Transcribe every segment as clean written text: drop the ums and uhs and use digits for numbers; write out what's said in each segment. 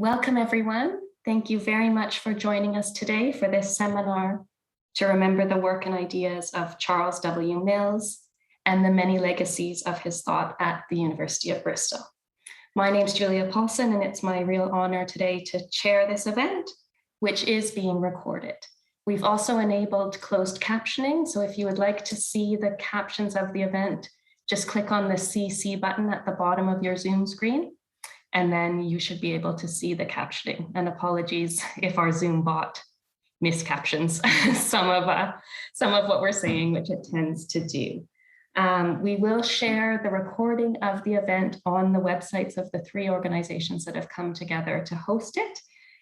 Welcome, everyone. Thank you very much for joining us today for this seminar to remember the work and ideas of Charles W. Mills and the many legacies of his thought at the University of Bristol. My name is Julia Paulson, and it's my real honor today to chair this event, which is being recorded. We've also enabled closed captioning, so if you would like to see the captions of the event, just click on the CC button at the bottom of your Zoom screen, and then you should be able to see the captioning. And apologies if our Zoom bot miscaptions some of what we're saying, which it tends to do. We will share the recording of the event on the websites of the three organizations that have come together to host it.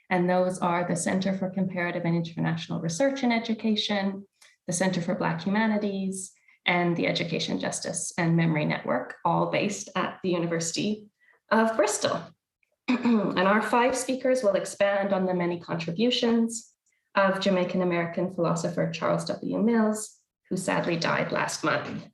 And those are the Center for Comparative and International Research in Education, the Center for Black Humanities, and the Education, Justice, and Memory Network, all based at the University of Bristol. And our five speakers will expand on the many contributions of Jamaican-American philosopher Charles W. Mills, who sadly died last month.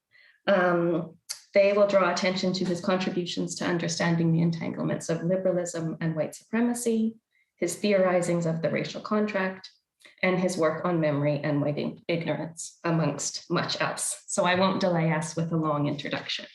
They will draw attention to his contributions to understanding the entanglements of liberalism and white supremacy, his theorizings of the racial contract, and his work on memory and white ignorance, amongst much else. So I won't delay us with a long introduction.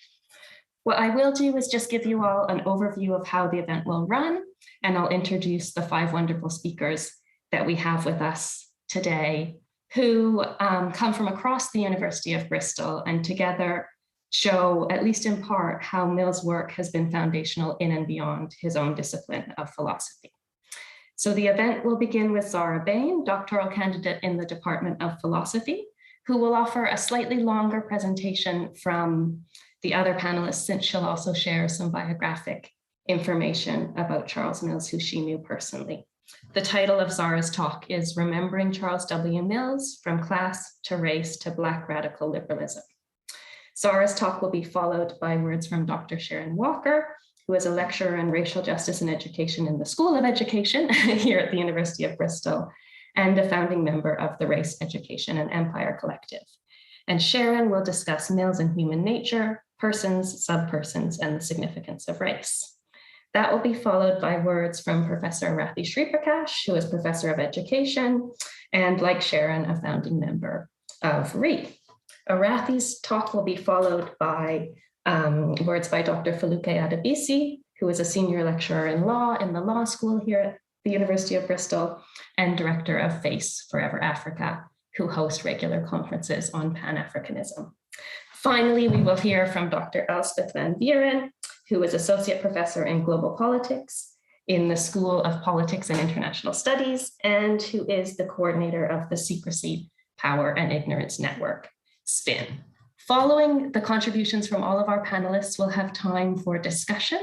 What I will do is just give you all an overview of how the event will run, and I'll introduce the five wonderful speakers that we have with us today, who come from across the University of Bristol and together show, at least in part, how Mills' work has been foundational in and beyond his own discipline of philosophy. So the event will begin with Zara Bain, doctoral candidate in the Department of Philosophy, who will offer a slightly longer presentation from the other panelists, since she'll also share some biographic information about Charles Mills, who she knew personally. The title of Zara's talk is Remembering Charles W. Mills, From Class to Race to Black Radical Liberalism. Zara's talk will be followed by words from Dr. Sharon Walker, who is a lecturer in racial justice and education in the School of Education here at the University of Bristol, and a founding member of the Race, Education, and Empire Collective. And Sharon will discuss Mills and human nature, persons, subpersons, and the significance of race. That will be followed by words from Professor Arathi Sriprakash, who is Professor of Education, and like Sharon, a founding member of RE. Arathi's talk will be followed by words by Dr. Feluke Adebisi, who is a senior lecturer in law in the law school here at the University of Bristol, and director of FACE Forever Africa, who hosts regular conferences on Pan-Africanism. Finally, we will hear from Dr. Elspeth van Vieren, who is associate professor in global politics in the School of Politics and International Studies, and who is the coordinator of the Secrecy, Power, and Ignorance Network, SPIN. Following the contributions from all of our panelists, we'll have time for discussion.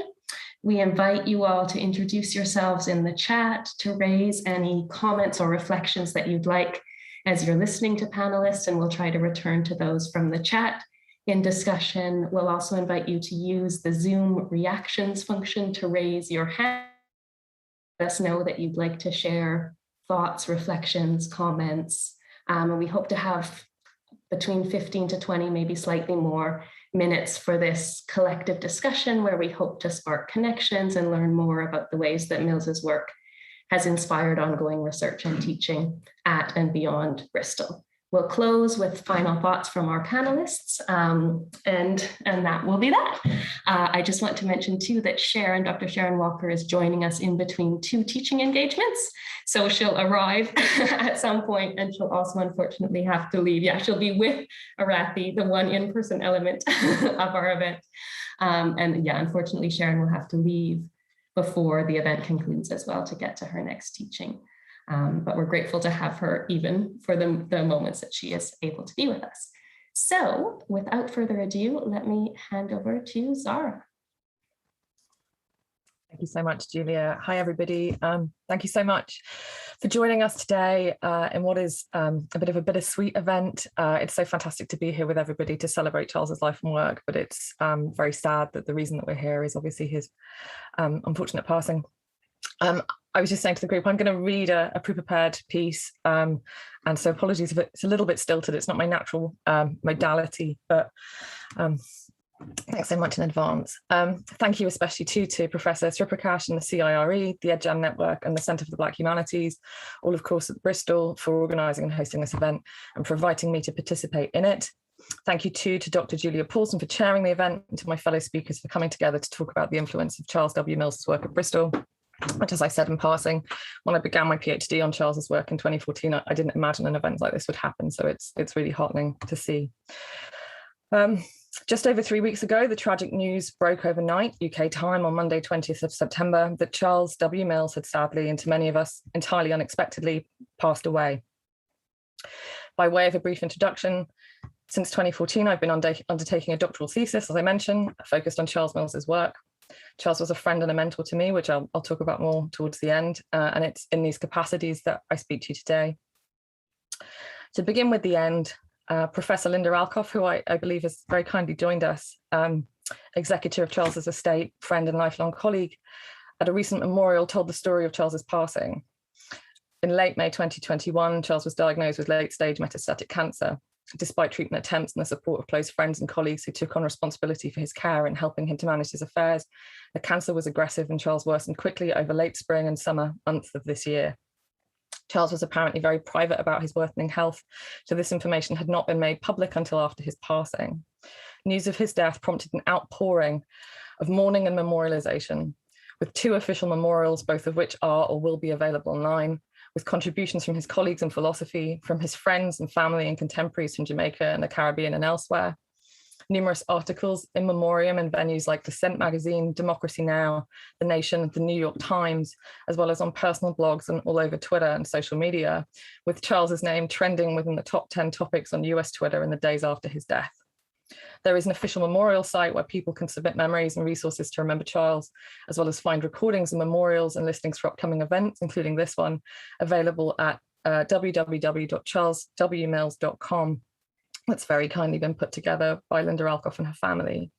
We invite you all to introduce yourselves in the chat, to raise any comments or reflections that you'd like as you're listening to panelists, and we'll try to return to those from the chat in discussion. We'll also invite you to use the Zoom reactions function to raise your hand. Let us know that you'd like to share thoughts, reflections, comments, and we hope to have between 15 to 20, maybe slightly more minutes for this collective discussion, where we hope to spark connections and learn more about the ways that Mills's work has inspired ongoing research and teaching at and beyond Bristol. We'll close with final thoughts from our panelists, and that will be that. I just want to mention too that Dr. Sharon Walker is joining us in between two teaching engagements. So she'll arrive at some point, and she'll also unfortunately have to leave. Yeah, she'll be with Arathi, the one in-person element of our event. And yeah, unfortunately, Sharon will have to leave before the event concludes as well to get to her next teaching. But we're grateful to have her even for the moments that she is able to be with us. So without further ado, let me hand over to Zara. Thank you so much, Julia. Hi, everybody. Thank you so much for joining us today in what is a bit of a bittersweet event. It's so fantastic to be here with everybody to celebrate Charles's life and work, but it's very sad that the reason that we're here is obviously his unfortunate passing. I was just saying to the group, I'm going to read a pre-prepared piece, and so apologies if it's a little bit stilted. It's not my natural modality, but Thanks so much in advance. Thank you especially to Professor Sriprakash and the CIRE, the EdJAM Network and the Centre for the Black Humanities, all of course at Bristol, for organising and hosting this event and for inviting me to participate in it. Thank you too to Dr. Julia Paulson for chairing the event and to my fellow speakers for coming together to talk about the influence of Charles W. Mills's work at Bristol, which, as I said in passing, when I began my PhD on Charles's work in 2014, I didn't imagine an event like this would happen. So it's really heartening to see. Just over 3 weeks ago, the tragic news broke overnight, UK time, on Monday, 20th of September, that Charles W. Mills had sadly, and to many of us entirely unexpectedly, passed away. By way of a brief introduction, since 2014, I've been undertaking a doctoral thesis, as I mentioned, focused on Charles Mills's work. Charles was a friend and a mentor to me, which I'll talk about more towards the end, and it's in these capacities that I speak to you today. To begin with the end, Professor Linda Alcoff, who I believe has very kindly joined us, executor of Charles's estate, friend and lifelong colleague, at a recent memorial told the story of Charles's passing. In late May 2021, Charles was diagnosed with late-stage metastatic cancer. Despite treatment attempts and the support of close friends and colleagues who took on responsibility for his care and helping him to manage his affairs, the cancer was aggressive and Charles worsened quickly over late spring and summer months of this year. Charles was apparently very private about his worsening health, so this information had not been made public until after his passing. News of his death prompted an outpouring of mourning and memorialization, with 2 official memorials, both of which are or will be available online, with contributions from his colleagues in philosophy, from his friends and family and contemporaries from Jamaica and the Caribbean and elsewhere. Numerous articles in memoriam in venues like Dissent magazine, Democracy Now!, The Nation, The New York Times, as well as on personal blogs and all over Twitter and social media, with Charles's name trending within the top 10 topics on US Twitter in the days after his death. There is an official memorial site where people can submit memories and resources to remember Charles, as well as find recordings and memorials and listings for upcoming events, including this one, available at www.charleswmills.com. That's very kindly been put together by Linda Alcoff and her family.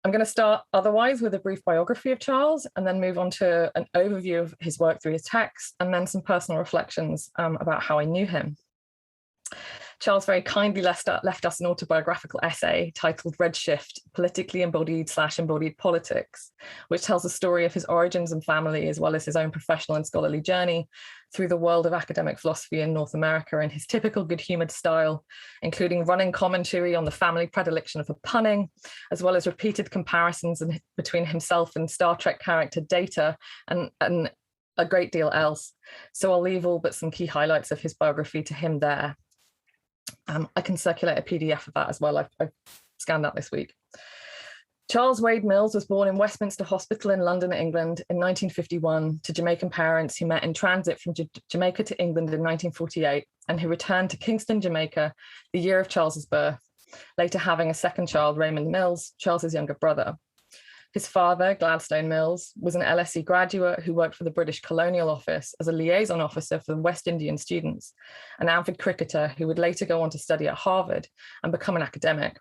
I'm going to start otherwise with a brief biography of Charles and then move on to an overview of his work through his texts and then some personal reflections about how I knew him. Charles very kindly left us an autobiographical essay titled Redshift, Politically Embodied/Embodied Politics, which tells the story of his origins and family, as well as his own professional and scholarly journey through the world of academic philosophy in North America in his typical good-humored style, including running commentary on the family predilection for punning, as well as repeated comparisons between himself and Star Trek character Data and a great deal else. So I'll leave all but some key highlights of his biography to him there. I can circulate a PDF of that as well. I've scanned that this week. Charles Wade Mills was born in Westminster Hospital in London, England in 1951 to Jamaican parents who met in transit from Jamaica to England in 1948 and who returned to Kingston, Jamaica, the year of Charles's birth, later having a second child, Raymond Mills, Charles's younger brother. His father, Gladstone Mills, was an LSE graduate who worked for the British Colonial Office as a liaison officer for West Indian students, an avid cricketer who would later go on to study at Harvard and become an academic.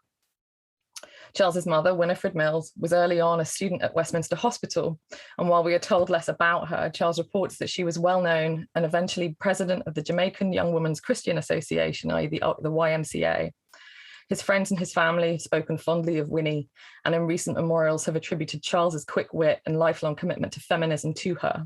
Charles's mother, Winifred Mills, was early on a student at Westminster Hospital, and while we are told less about her, Charles reports that she was well known and eventually president of the Jamaican Young Women's Christian Association, i.e. the YMCA. His friends and his family have spoken fondly of Winnie, and in recent memorials have attributed Charles's quick wit and lifelong commitment to feminism to her.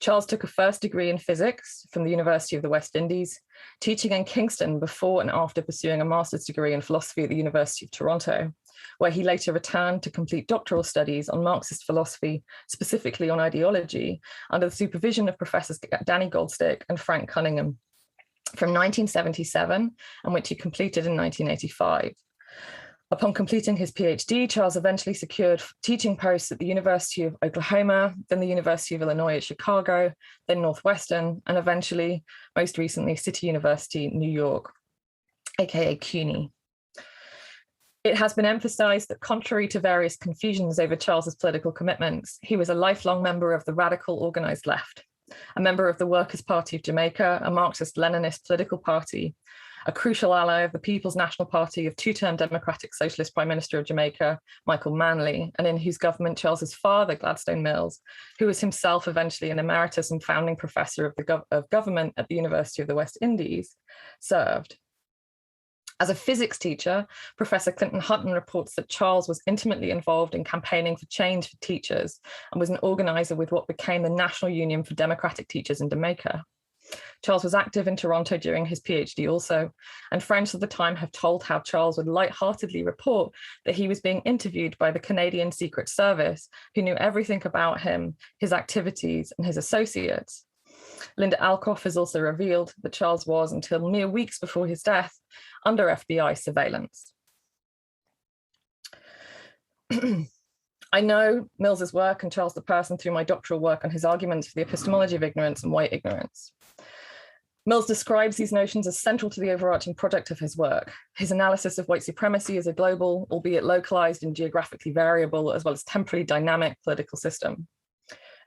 Charles took a first degree in physics from the University of the West Indies, teaching in Kingston before and after pursuing a master's degree in philosophy at the University of Toronto, where he later returned to complete doctoral studies on Marxist philosophy, specifically on ideology, under the supervision of Professors Danny Goldstick and Frank Cunningham, from 1977, and which he completed in 1985. Upon completing his PhD, Charles eventually secured teaching posts at the University of Oklahoma, then the University of Illinois at Chicago, then Northwestern, and eventually, most recently, City University, New York, aka CUNY. It has been emphasized that contrary to various confusions over Charles's political commitments, he was a lifelong member of the radical organized left, a member of the Workers' Party of Jamaica, a Marxist-Leninist political party, a crucial ally of the People's National Party of two-term Democratic Socialist Prime Minister of Jamaica, Michael Manley, and in whose government Charles's father, Gladstone Mills, who was himself eventually an emeritus and founding professor of government at the University of the West Indies, served. As a physics teacher, Professor Clinton Hutton reports that Charles was intimately involved in campaigning for change for teachers and was an organizer with what became the National Union for Democratic Teachers in Jamaica. Charles was active in Toronto during his PhD also, and friends of the time have told how Charles would lightheartedly report that he was being interviewed by the Canadian Secret Service, who knew everything about him, his activities, and his associates. Linda Alcoff has also revealed that Charles was, until mere weeks before his death, under FBI surveillance. I know Mills's work and Charles the person through my doctoral work on his arguments for the epistemology of ignorance and white ignorance. Mills describes these notions as central to the overarching project of his work. His analysis of white supremacy is a global, albeit localized and geographically variable, as well as temporally dynamic political system.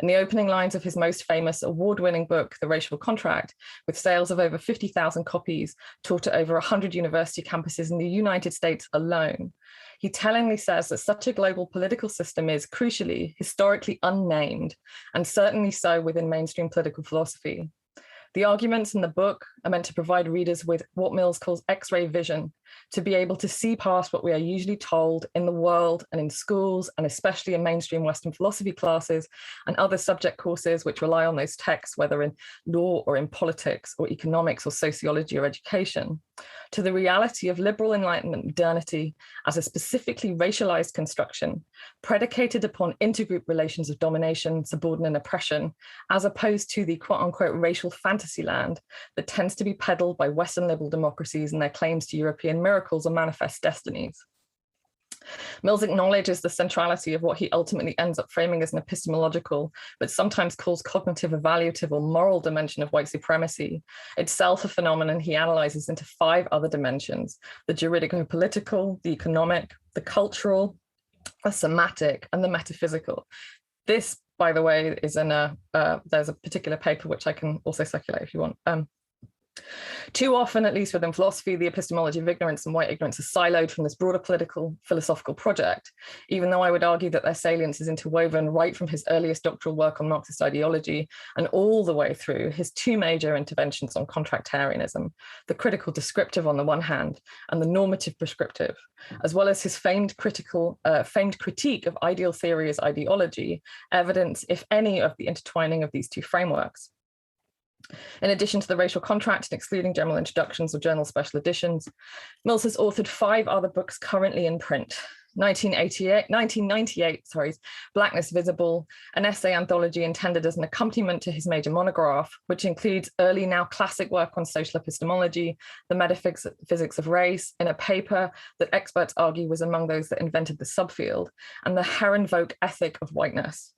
In the opening lines of his most famous award-winning book, The Racial Contract, with sales of over 50,000 copies, taught at over 100 university campuses in the United States alone, he tellingly says that such a global political system is, crucially, historically unnamed, and certainly so within mainstream political philosophy. The arguments in the book are meant to provide readers with what Mills calls X-ray vision, to be able to see past what we are usually told in the world and in schools, and especially in mainstream Western philosophy classes and other subject courses which rely on those texts, whether in law or in politics or economics or sociology or education, to the reality of liberal Enlightenment modernity as a specifically racialized construction, predicated upon intergroup relations of domination, subordinate oppression, as opposed to the quote-unquote racial fantasy land that tends to be peddled by Western liberal democracies and their claims to European miracles or manifest destinies. Mills acknowledges the centrality of what he ultimately ends up framing as an epistemological, but sometimes calls cognitive, evaluative, or moral dimension of white supremacy, itself a phenomenon he analyzes into 5 other dimensions: the juridico-political, the economic, the cultural, the somatic, and the metaphysical. This, by the way, is in there's a particular paper which I can also circulate if you want. Too often, at least within philosophy, the epistemology of ignorance and white ignorance is siloed from this broader political philosophical project, even though I would argue that their salience is interwoven right from his earliest doctoral work on Marxist ideology and all the way through his 2 major interventions on contractarianism, the critical descriptive on the one hand and the normative prescriptive, as well as his famed critique of ideal theory as ideology, evidence, if any, of the intertwining of these 2 frameworks. In addition to The Racial Contract and excluding general introductions or journal special editions, Mills has authored 5 other books currently in print. 1998, Blackness Visible, an essay anthology intended as an accompaniment to his major monograph, which includes early, now classic work on social epistemology, the metaphysics of race, in a paper that experts argue was among those that invented the subfield, and the Herrenvolk ethic of whiteness.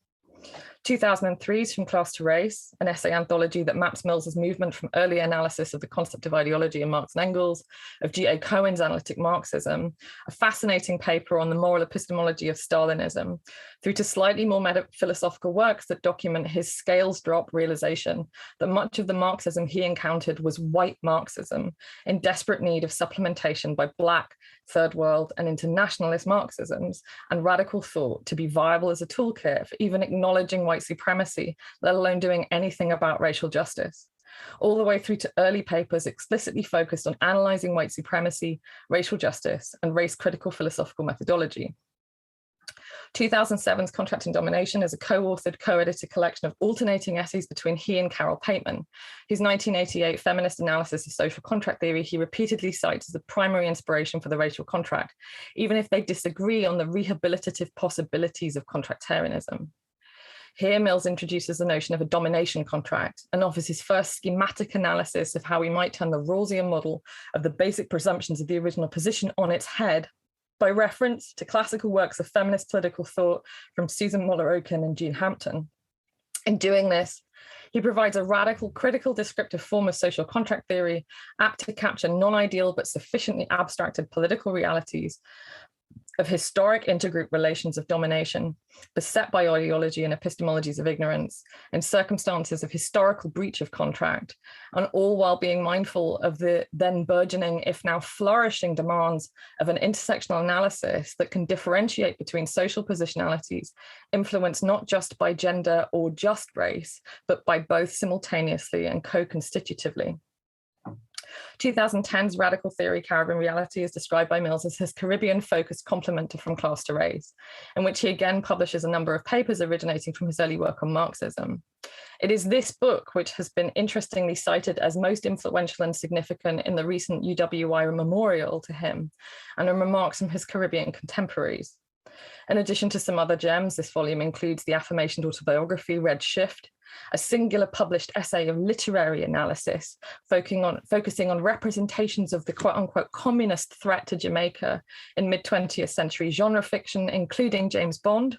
2003's From Class to Race, an essay anthology that maps Mills's movement from early analysis of the concept of ideology in Marx and Engels, of G.A. Cohen's analytic Marxism, a fascinating paper on the moral epistemology of Stalinism, through to slightly more philosophical works that document his scales drop realization that much of the Marxism he encountered was white Marxism, in desperate need of supplementation by Black, Third World, and internationalist Marxisms, and radical thought to be viable as a toolkit for even acknowledging white supremacy, let alone doing anything about racial justice, all the way through to early papers explicitly focused on analyzing white supremacy, racial justice, and race-critical philosophical methodology. 2007's Contract and Domination is a co-authored, co-edited collection of alternating essays between he and Carol Pateman, whose 1988 feminist analysis of social contract theory he repeatedly cites as the primary inspiration for The Racial Contract, even if they disagree on the rehabilitative possibilities of contractarianism. Here, Mills introduces the notion of a domination contract and offers his first schematic analysis of how we might turn the Rawlsian model of the basic presumptions of the original position on its head by reference to classical works of feminist political thought from Susan Moller-Okin and Jean Hampton. In doing this, he provides a radical, critical, descriptive form of social contract theory, apt to capture non-ideal but sufficiently abstracted political realities of historic intergroup relations of domination, beset by ideology and epistemologies of ignorance, in circumstances of historical breach of contract, and all while being mindful of the then burgeoning, if now flourishing, demands of an intersectional analysis that can differentiate between social positionalities influenced not just by gender or just race, but by both simultaneously and co-constitutively. 2010's Radical Theory, Caribbean Reality is described by Mills as his Caribbean-focused complement to From Class to Race, in which he again publishes a number of papers originating from his early work on Marxism. It is this book which has been interestingly cited as most influential and significant in the recent UWI memorial to him, and in remarks from his Caribbean contemporaries. In addition to some other gems, this volume includes the aforementioned autobiography, Red Shift, a singular published essay of literary analysis, focusing on representations of the quote-unquote communist threat to Jamaica in mid-20th century genre fiction, including James Bond,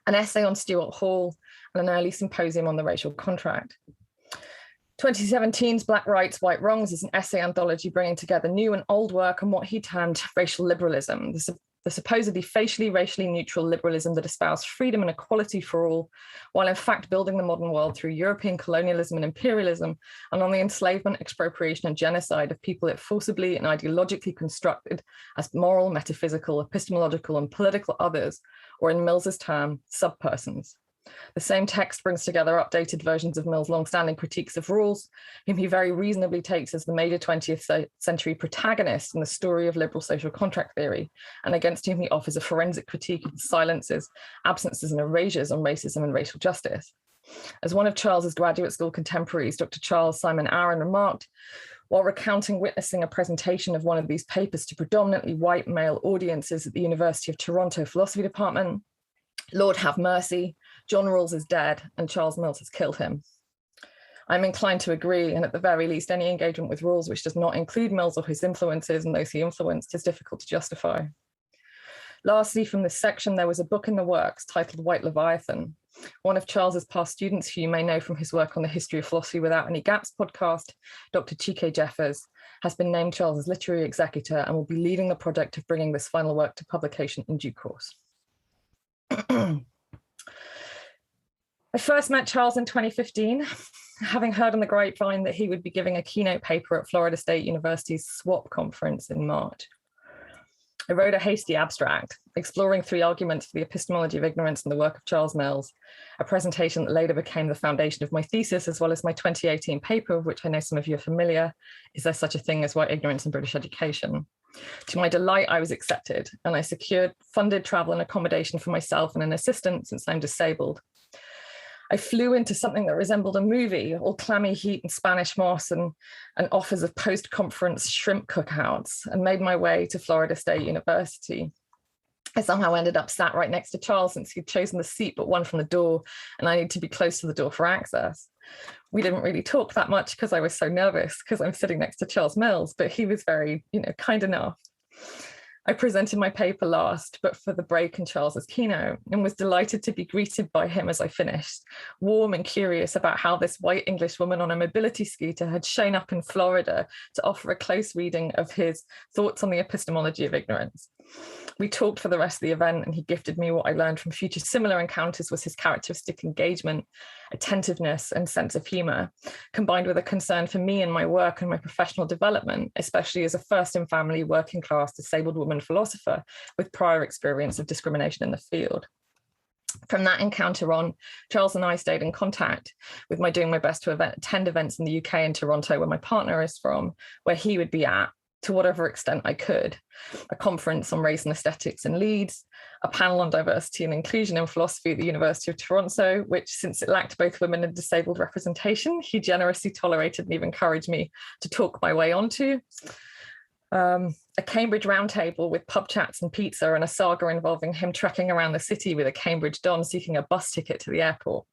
an essay on Stuart Hall, and an early symposium on the racial contract. 2017's Black Rights, White Wrongs is an essay anthology bringing together new and old work on what he termed racial liberalism, the supposedly facially racially neutral liberalism that espoused freedom and equality for all, while in fact building the modern world through European colonialism and imperialism, and on the enslavement, expropriation, and genocide of people it forcibly and ideologically constructed as moral, metaphysical, epistemological, and political others, or in Mills's term, subpersons. The same text brings together updated versions of Mill's long-standing critiques of Rawls, whom he very reasonably takes as the major 20th century protagonist in the story of liberal social contract theory, and against whom he offers a forensic critique of the silences, absences, and erasures on racism and racial justice. As one of Charles's graduate school contemporaries, Dr. Charles Simon Aaron, remarked, while recounting witnessing a presentation of one of these papers to predominantly white male audiences at the University of Toronto Philosophy Department, Lord have mercy, John Rawls is dead and Charles Mills has killed him. I'm inclined to agree, and at the very least, any engagement with Rawls which does not include Mills or his influences and those he influenced is difficult to justify. Lastly, from this section, there was a book in the works titled White Leviathan. One of Charles's past students, who you may know from his work on the History of Philosophy Without Any Gaps podcast, Dr. Chike Jeffers, has been named Charles's literary executor and will be leading the project of bringing this final work to publication in due course. I first met Charles in 2015, having heard on the grapevine that he would be giving a keynote paper at Florida State University's SWAP conference in March. I wrote a hasty abstract, exploring 3 arguments for the epistemology of ignorance and the work of Charles Mills, a presentation that later became the foundation of my thesis, as well as my 2018 paper, of which I know some of you are familiar, Is There Such a Thing as White Ignorance in British Education? To my delight, I was accepted, and I secured funded travel and accommodation for myself and an assistant, since I'm disabled. I flew into something that resembled a movie, all clammy heat and Spanish moss and offers of post-conference shrimp cookouts, and made my way to Florida State University. I somehow ended up sat right next to Charles, since he'd chosen the seat but one from the door, and I needed to be close to the door for access. We didn't really talk that much because I was so nervous because I'm sitting next to Charles Mills, but he was very, kind enough. I presented my paper last, but for the break in Charles's keynote, and was delighted to be greeted by him as I finished, warm and curious about how this white English woman on a mobility scooter had shown up in Florida to offer a close reading of his thoughts on the epistemology of ignorance. We talked for the rest of the event, and he gifted me what I learned from future similar encounters was his characteristic engagement, attentiveness, and sense of humor, combined with a concern for me and my work and my professional development, especially as a first-in-family, working-class, disabled woman philosopher with prior experience of discrimination in the field. From that encounter on, Charles and I stayed in contact, with my doing my best to attend events in the UK and Toronto, where my partner is from, where he would be at, to whatever extent I could. A conference on race and aesthetics in Leeds, a panel on diversity and inclusion in philosophy at the University of Toronto, which, since it lacked both women and disabled representation, he generously tolerated and even encouraged me to talk my way onto. A Cambridge roundtable with pub chats and pizza, and a saga involving him trekking around the city with a Cambridge Don seeking a bus ticket to the airport.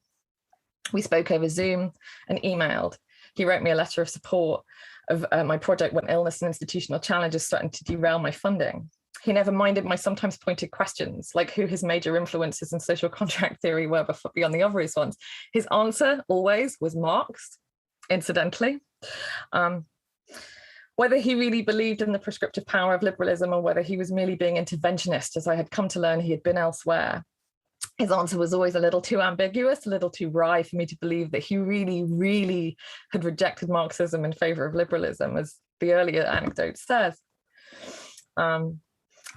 We spoke over Zoom and emailed. He wrote me a letter of support of my project when illness and institutional challenges threatened to derail my funding. He never minded my sometimes pointed questions, like who his major influences in social contract theory were beyond the obvious ones. His answer always was Marx, incidentally. Whether he really believed in the prescriptive power of liberalism or whether he was merely being interventionist, as I had come to learn he had been elsewhere, his answer was always a little too ambiguous, a little too wry for me to believe that he really, really had rejected Marxism in favor of liberalism, as the earlier anecdote says.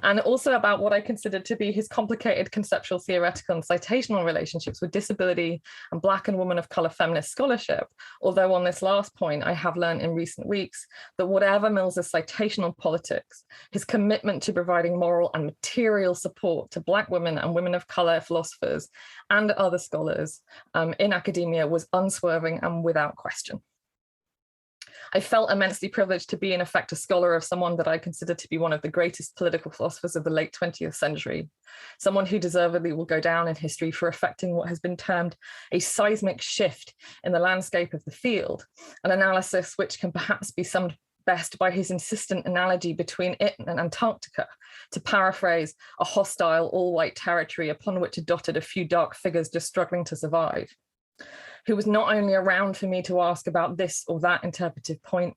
and also about what I consider to be his complicated conceptual, theoretical, and citational relationships with disability and Black and women of colour feminist scholarship. Although on this last point, I have learned in recent weeks that whatever Mills's citational politics, his commitment to providing moral and material support to Black women and women of colour philosophers and other scholars in academia was unswerving and without question. I felt immensely privileged to be, in effect, a scholar of someone that I consider to be one of the greatest political philosophers of the late 20th century, someone who deservedly will go down in history for effecting what has been termed a seismic shift in the landscape of the field, an analysis which can perhaps be summed best by his insistent analogy between it and Antarctica, to paraphrase a hostile all-white territory upon which are dotted a few dark figures just struggling to survive, who was not only around for me to ask about this or that interpretive point,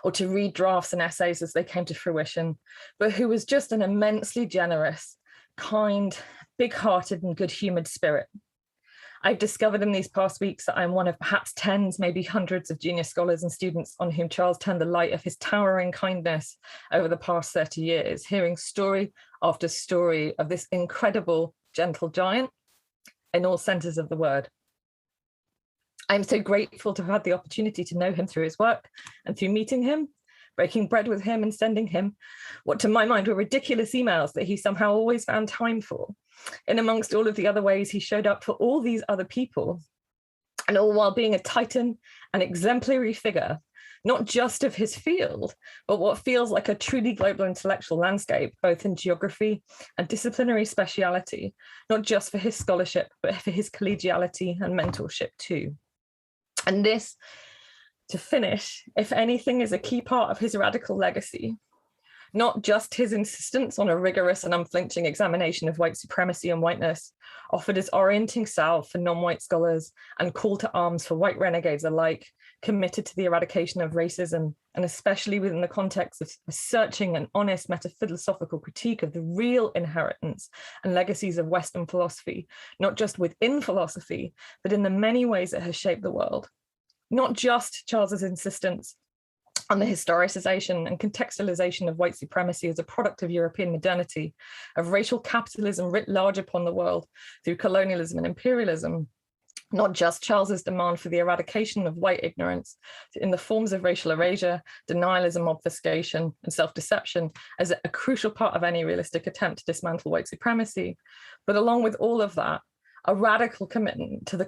or to read drafts and essays as they came to fruition, but who was just an immensely generous, kind, big-hearted and good-humoured spirit. I've discovered in these past weeks that I'm one of perhaps tens, maybe hundreds of junior scholars and students on whom Charles turned the light of his towering kindness over the past 30 years, hearing story after story of this incredible, gentle giant in all senses of the word. I'm so grateful to have had the opportunity to know him through his work and through meeting him, breaking bread with him and sending him what to my mind were ridiculous emails that he somehow always found time for. In amongst all of the other ways he showed up for all these other people, and all while being a titan and exemplary figure, not just of his field, but what feels like a truly global intellectual landscape, both in geography and disciplinary speciality, not just for his scholarship, but for his collegiality and mentorship too. And this, to finish, if anything, is a key part of his radical legacy, not just his insistence on a rigorous and unflinching examination of white supremacy and whiteness, offered as orienting salve for non-white scholars and call to arms for white renegades alike, committed to the eradication of racism, and especially within the context of a searching and honest metaphilosophical critique of the real inheritance and legacies of Western philosophy, not just within philosophy, but in the many ways it has shaped the world. Not just Charles's insistence on the historicization and contextualization of white supremacy as a product of European modernity, of racial capitalism writ large upon the world through colonialism and imperialism, not just Charles's demand for the eradication of white ignorance in the forms of racial erasure, denialism, obfuscation, and self-deception as a crucial part of any realistic attempt to dismantle white supremacy, but along with all of that, a radical commitment to the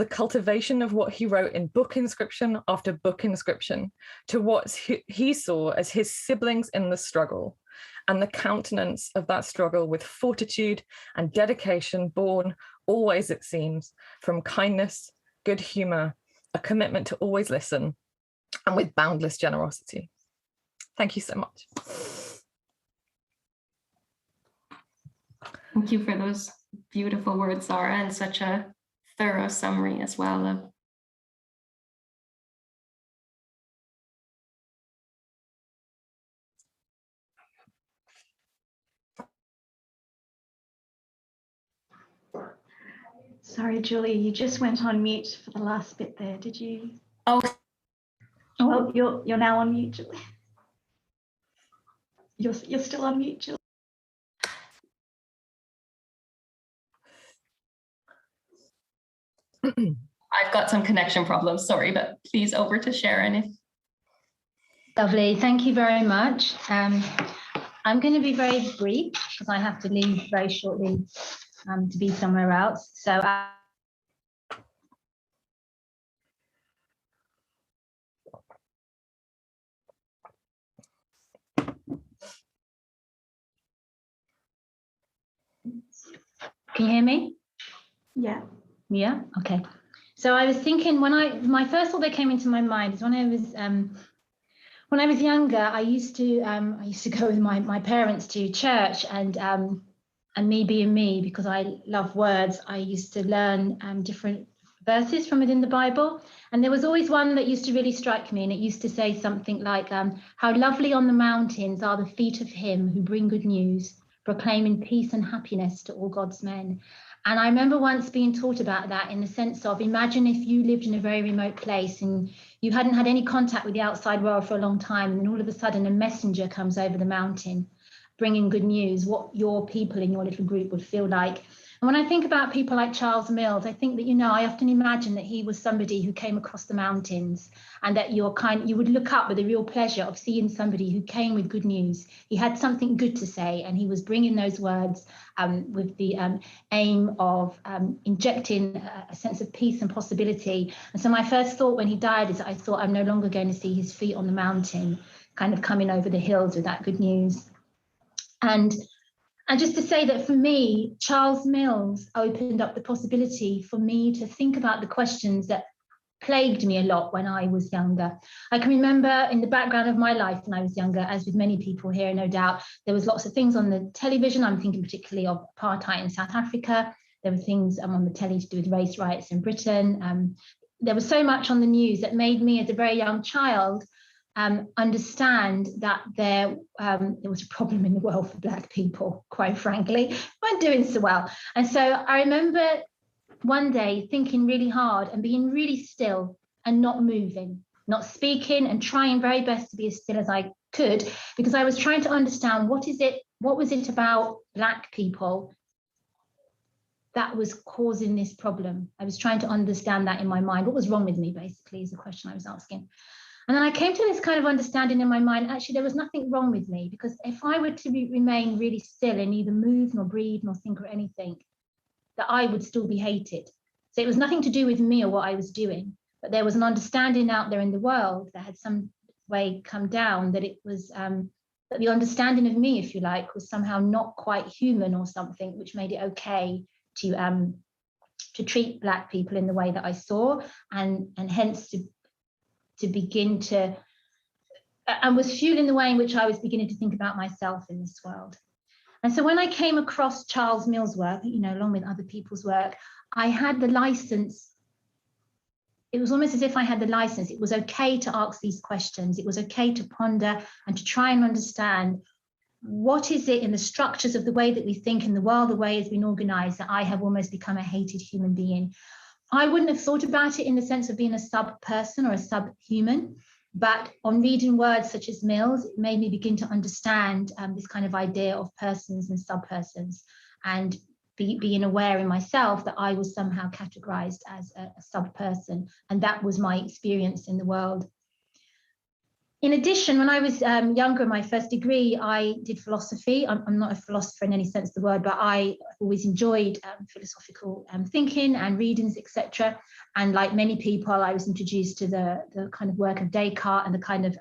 cultivation of what he wrote in book inscription after book inscription, to what he saw as his siblings in the struggle, and the countenance of that struggle with fortitude and dedication born, always it seems, from kindness, good humour, a commitment to always listen, and with boundless generosity. Thank you so much. Thank you for those beautiful words, Zara, and such a thorough summary as well of Sorry, Julie, you just went on mute for the last bit there, did you? Oh, you're now on mute, Julie. You're still on mute, Julie. I've got some connection problems, sorry, but please over to Sharon. Lovely, thank you very much. I'm going to be very brief because I have to leave very shortly to be somewhere else. So can you hear me? Yeah. Yeah, okay. So I was thinking my first thought that came into my mind is when I was younger, I used to go with my parents to church, and me being me, because I love words, I used to learn different verses from within the Bible, and there was always one that used to really strike me, and it used to say something like, how lovely on the mountains are the feet of him who bring good news, proclaiming peace and happiness to all God's men. And I remember once being taught about that in the sense of, imagine if you lived in a very remote place and you hadn't had any contact with the outside world for a long time, and then all of a sudden a messenger comes over the mountain bringing good news, what your people in your little group would feel like. And when I think about people like Charles Mills, I think that, I often imagine that he was somebody who came across the mountains, and that you would look up with a real pleasure of seeing somebody who came with good news. He had something good to say, and he was bringing those words with the aim of injecting a sense of peace and possibility. And so my first thought when he died is that I thought, I'm no longer going to see his feet on the mountain, kind of coming over the hills with that good news. And just to say that for me, Charles Mills opened up the possibility for me to think about the questions that plagued me a lot when I was younger. I can remember in the background of my life when I was younger, as with many people here, no doubt, there was lots of things on the television. I'm thinking particularly of apartheid in South Africa. There were things on the telly to do with race riots in Britain. There was so much on the news that made me, as a very young child, understand that there was a problem in the world for Black people, quite frankly, weren't doing so well. And so I remember one day thinking really hard and being really still and not moving, not speaking, and trying very best to be as still as I could, because I was trying to understand what was it about Black people that was causing this problem. I was trying to understand that in my mind. What was wrong with me, basically, is the question I was asking. And then I came to this kind of understanding in my mind, actually, there was nothing wrong with me, because if I were to remain really still and neither move nor breathe nor think or anything, that I would still be hated. So it was nothing to do with me or what I was doing, but there was an understanding out there in the world that had some way come down, that it was, that the understanding of me, if you like, was somehow not quite human or something, which made it okay to treat Black people in the way that I saw, and hence to begin to, and was fueling the way in which I was beginning to think about myself in this world. And so when I came across Charles Mills' work, along with other people's work, I had the license. It was almost as if I had the license. It was okay to ask these questions. It was okay to ponder and to try and understand, what is it in the structures of the way that we think in the world, the way it's been organized, that I have almost become a hated human being. I wouldn't have thought about it in the sense of being a sub-person or a sub-human, but on reading words such as Mills, it made me begin to understand this kind of idea of persons and sub-persons, and being aware in myself that I was somehow categorized as a sub-person, and that was my experience in the world. In addition, when I was younger, my first degree, I did philosophy. I'm not a philosopher in any sense of the word, but I always enjoyed philosophical thinking and readings, etc. And like many people, I was introduced to the kind of work of Descartes and the kind of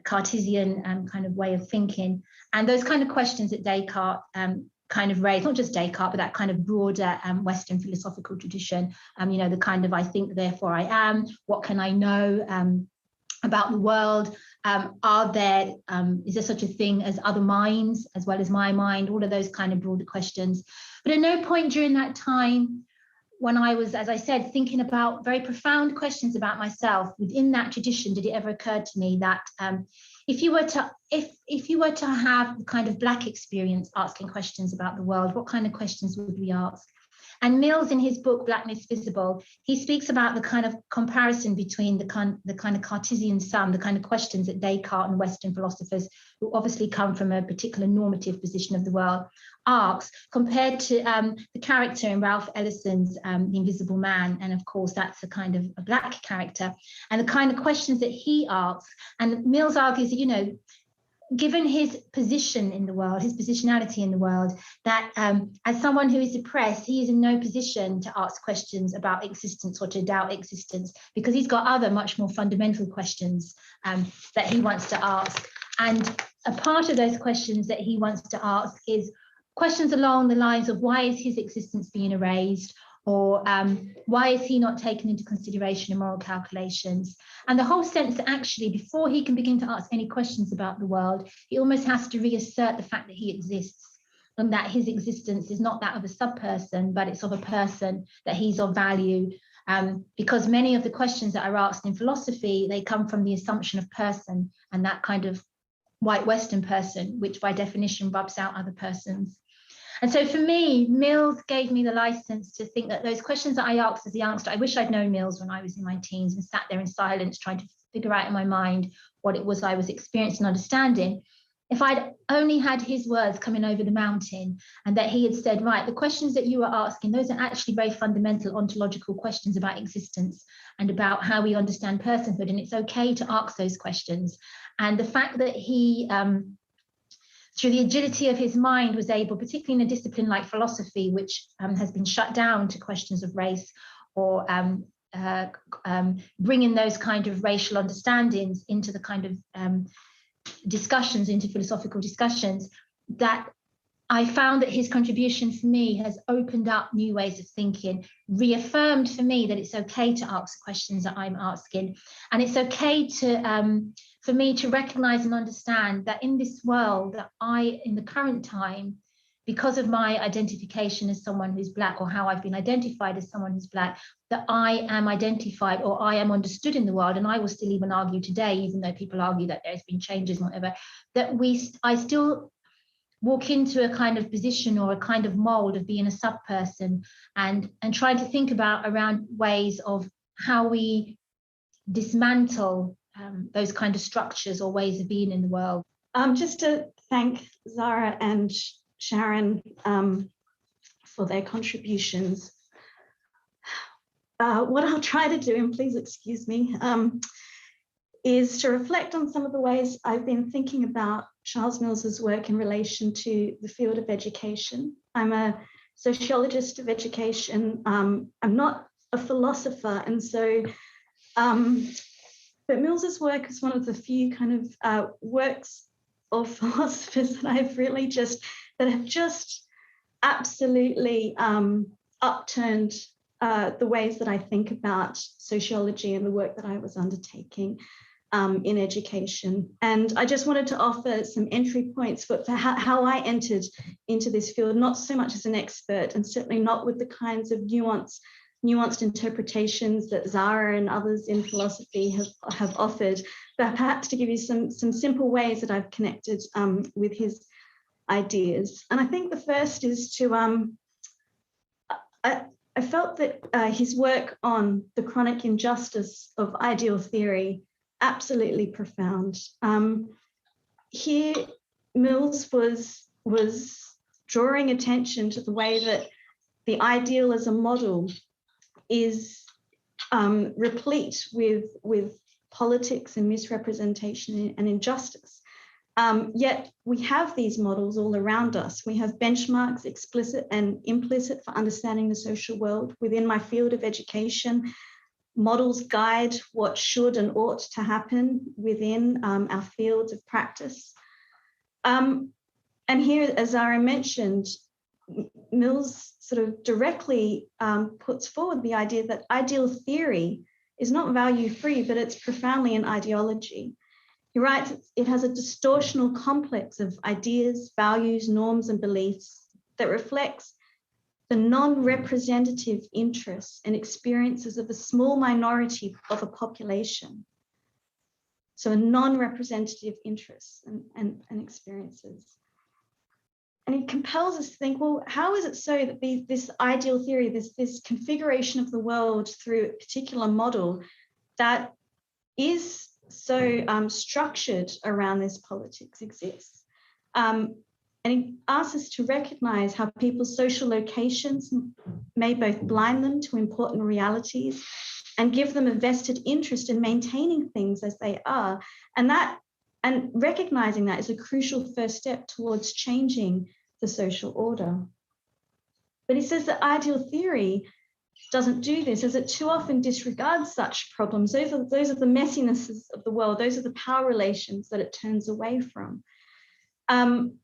Cartesian kind of way of thinking. And those kind of questions that Descartes kind of raised, not just Descartes, but that kind of broader Western philosophical tradition, the kind of I think, therefore I am, what can I know about the world, is there such a thing as other minds as well as my mind, all of those kind of broader questions. But at no point during that time, when I was, as I said, thinking about very profound questions about myself within that tradition, did it ever occur to me that if you were to have the kind of Black experience asking questions about the world, what kind of questions would we ask? And Mills, in his book, Blackness Visible, he speaks about the kind of comparison between the kind of Cartesian sum, the kind of questions that Descartes and Western philosophers, who obviously come from a particular normative position of the world, asks, compared to the character in Ralph Ellison's The Invisible Man. And of course, that's a kind of a Black character. And the kind of questions that he asks, and Mills argues that, given his position in the world, his positionality in the world, that as someone who is oppressed, he is in no position to ask questions about existence or to doubt existence, because he's got other much more fundamental questions that he wants to ask. And a part of those questions that he wants to ask is questions along the lines of, why is his existence being erased? Or why is he not taken into consideration in moral calculations? And the whole sense that actually, before he can begin to ask any questions about the world, he almost has to reassert the fact that he exists, and that his existence is not that of a sub-person, but it's of a person, that he's of value. Because many of the questions that are asked in philosophy, they come from the assumption of person, and that kind of white Western person, which by definition rubs out other persons. And so for me, Mills gave me the license to think that those questions that I asked as a youngster, I wish I'd known Mills when I was in my teens and sat there in silence trying to figure out in my mind what it was I was experiencing and understanding. If I'd only had his words coming over the mountain and that he had said, right, the questions that you are asking, those are actually very fundamental ontological questions about existence and about how we understand personhood. And it's okay to ask those questions. And the fact that he, through the agility of his mind, was able, particularly in a discipline like philosophy, which has been shut down to questions of race or bringing those kind of racial understandings into the kind of discussions, into philosophical discussions, that I found that his contribution for me has opened up new ways of thinking, reaffirmed for me that it's okay to ask questions that I'm asking. And it's okay to, for me to recognize and understand that in this world that in the current time, because of my identification as someone who's Black, or how I've been identified as someone who's Black, that I am identified or I am understood in the world. And I will still even argue today, even though people argue that there's been changes and whatever, that I still walk into a kind of position or a kind of mold of being a sub-person and trying to think around ways of how we dismantle those kind of structures or ways of being in the world. Just to thank Zara and Sharon for their contributions. What I'll try to do, and please excuse me, is to reflect on some of the ways I've been thinking about Charles Mills's work in relation to the field of education. I'm a sociologist of education. I'm not a philosopher, and so, but Mills's work is one of the few kind of works of philosophers that I've really that have just absolutely upturned the ways that I think about sociology and the work that I was undertaking in education. And I just wanted to offer some entry points for how I entered into this field, not so much as an expert and certainly not with the kinds of nuanced interpretations that Zara and others in philosophy have offered, but perhaps to give you some simple ways that I've connected with his ideas. And I think the first is to, I felt that his work on the chronic injustice of ideal theory, absolutely profound. Here, Mills was drawing attention to the way that the ideal as a model is replete with politics and misrepresentation and injustice. Yet we have these models all around us. We have benchmarks, explicit and implicit, for understanding the social world. Within my field of education, models guide what should and ought to happen within our fields of practice. And here, as Zara mentioned, Mills sort of directly puts forward the idea that ideal theory is not value-free, but it's profoundly an ideology. He writes, it has a distortional complex of ideas, values, norms, and beliefs that reflects the non-representative interests and experiences of a small minority of a population. So a non-representative interests and experiences. And he compels us to think, well, how is it so that this ideal theory, this configuration of the world through a particular model that is so structured around this politics exists? And he asks us to recognize how people's social locations may both blind them to important realities and give them a vested interest in maintaining things as they are. And recognizing that is a crucial first step towards changing the social order. But he says that ideal theory doesn't do this, as it too often disregards such problems. Those are the messinesses of the world. Those are the power relations that it turns away from. And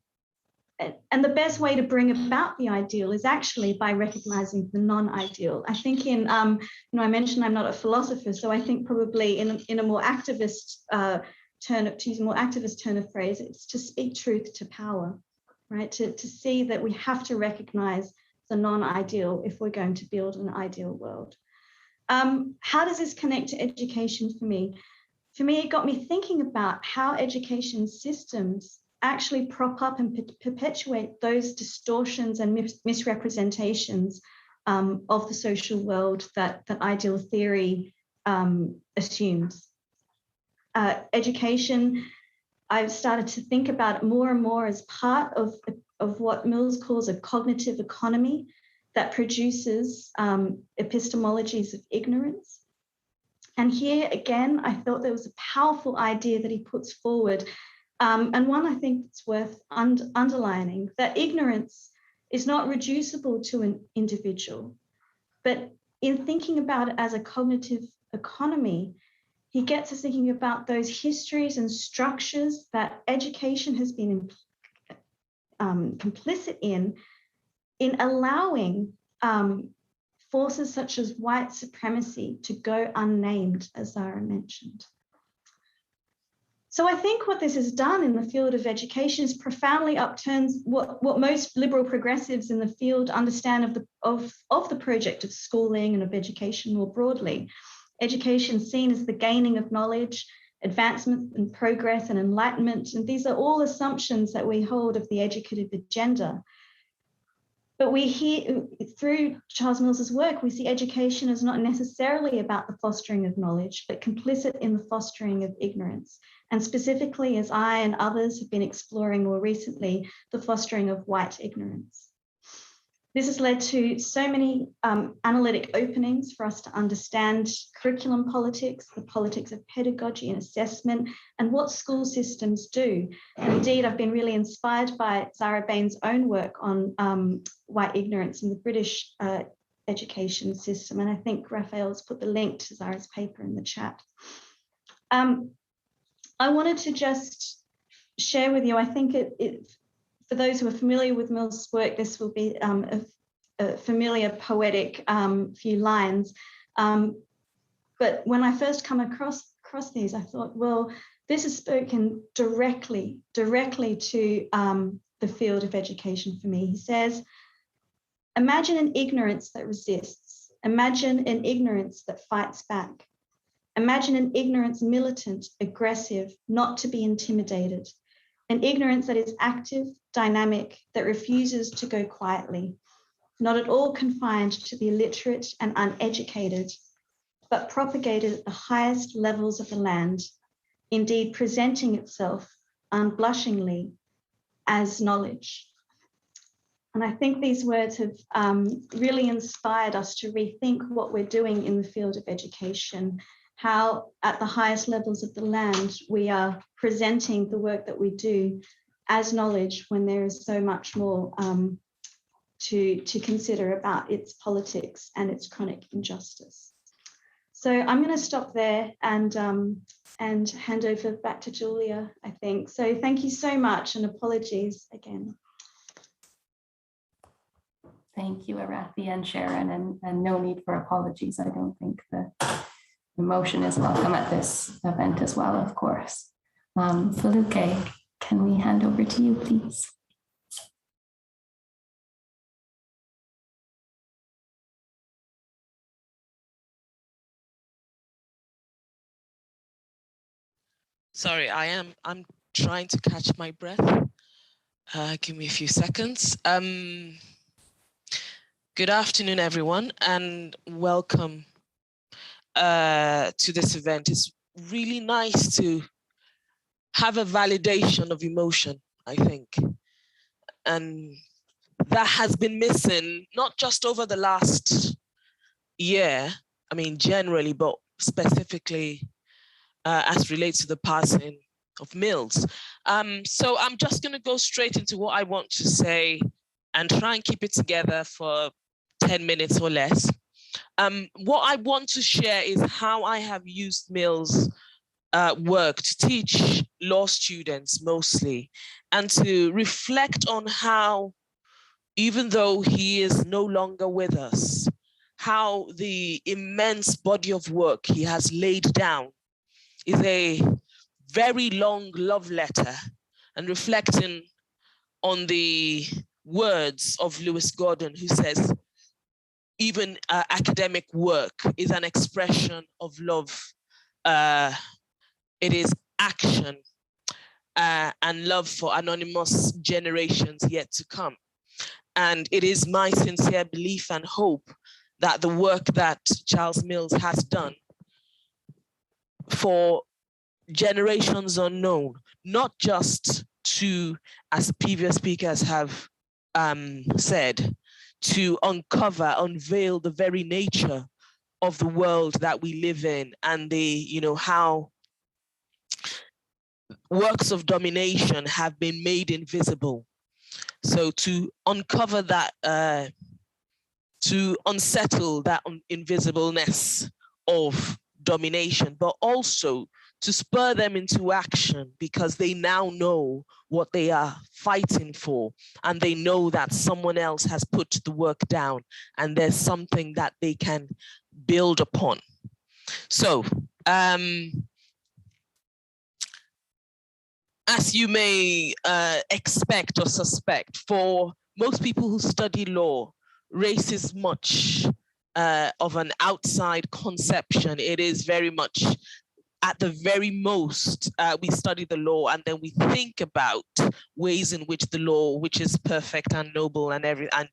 the best way to bring about the ideal is actually by recognizing the non-ideal. I think I mentioned I'm not a philosopher, so I think probably in a more activist to use a more activist turn of phrase, it's to speak truth to power, right? To see that we have to recognize the non-ideal if we're going to build an ideal world. How does this connect to education for me? for me, it got me thinking about how education systems actually prop up and perpetuate those distortions and misrepresentations of the social world that ideal theory assumes. Education, I've started to think about it more and more as part of what Mills calls a cognitive economy that produces epistemologies of ignorance. And here again, I thought there was a powerful idea that he puts forward, and one I think it's worth underlining, that ignorance is not reducible to an individual, but in thinking about it as a cognitive economy, he gets us thinking about those histories and structures that education has been complicit in allowing forces such as white supremacy to go unnamed, as Zara mentioned. So I think what this has done in the field of education is profoundly upturns what most liberal progressives in the field understand of the project of schooling and of education more broadly. Education seen as the gaining of knowledge, advancement and progress and enlightenment, and these are all assumptions that we hold of the educative agenda. But we hear, through Charles Mills's work, we see education as not necessarily about the fostering of knowledge, but complicit in the fostering of ignorance. And specifically, as I and others have been exploring more recently, the fostering of white ignorance. This has led to so many analytic openings for us to understand curriculum politics, the politics of pedagogy and assessment, and what school systems do. And indeed, I've been really inspired by Zara Bain's own work on white ignorance in the British education system. And I think Raphael's put the link to Zara's paper in the chat. I wanted to just share with you, I think for those who are familiar with Mill's work, this will be a familiar poetic few lines. But when I first come across these, I thought, well, this is spoken directly to the field of education for me. He says, imagine an ignorance that resists. Imagine an ignorance that fights back. Imagine an ignorance militant, aggressive, not to be intimidated. An ignorance that is active, dynamic, that refuses to go quietly, not at all confined to the illiterate and uneducated, but propagated at the highest levels of the land, indeed presenting itself unblushingly as knowledge. And I think these words have really inspired us to rethink what we're doing in the field of education, how at the highest levels of the land we are presenting the work that we do as knowledge when there is so much more to consider about its politics and its chronic injustice. So I'm going to stop there and hand over back to Julia, I think. So thank you so much and apologies again. Thank you, Arathi and Sharon, and no need for apologies. I don't think the emotion is welcome at this event as well, of course. Feluke, can we hand over to you, please? Sorry, I'm trying to catch my breath. Give me a few seconds. Good afternoon, everyone, and welcome to this event. It's really nice to have a validation of emotion, I think. And that has been missing, not just over the last year, I mean, generally, but specifically as relates to the passing of Mills. So I'm just going to go straight into what I want to say and try and keep it together for 10 minutes or less. What I want to share is how I have used Mills' work to teach law students mostly, and to reflect on how, even though he is no longer with us, how the immense body of work he has laid down is a very long love letter, and reflecting on the words of Lewis Gordon, who says, even academic work is an expression of love it is action, and love for anonymous generations yet to come. And it is my sincere belief and hope that the work that Charles Mills has done for generations unknown, not just to, as previous speakers have said, to unveil the very nature of the world that we live in, and how works of domination have been made invisible. So to uncover that, to unsettle that invisibleness of domination, but also to spur them into action, because they now know what they are fighting for, and they know that someone else has put the work down and there's something that they can build upon. So, as you may expect or suspect, for most people who study law, race is much of an outside conception. It is very much, at the very most, we study the law and then we think about ways in which the law, which is perfect and noble and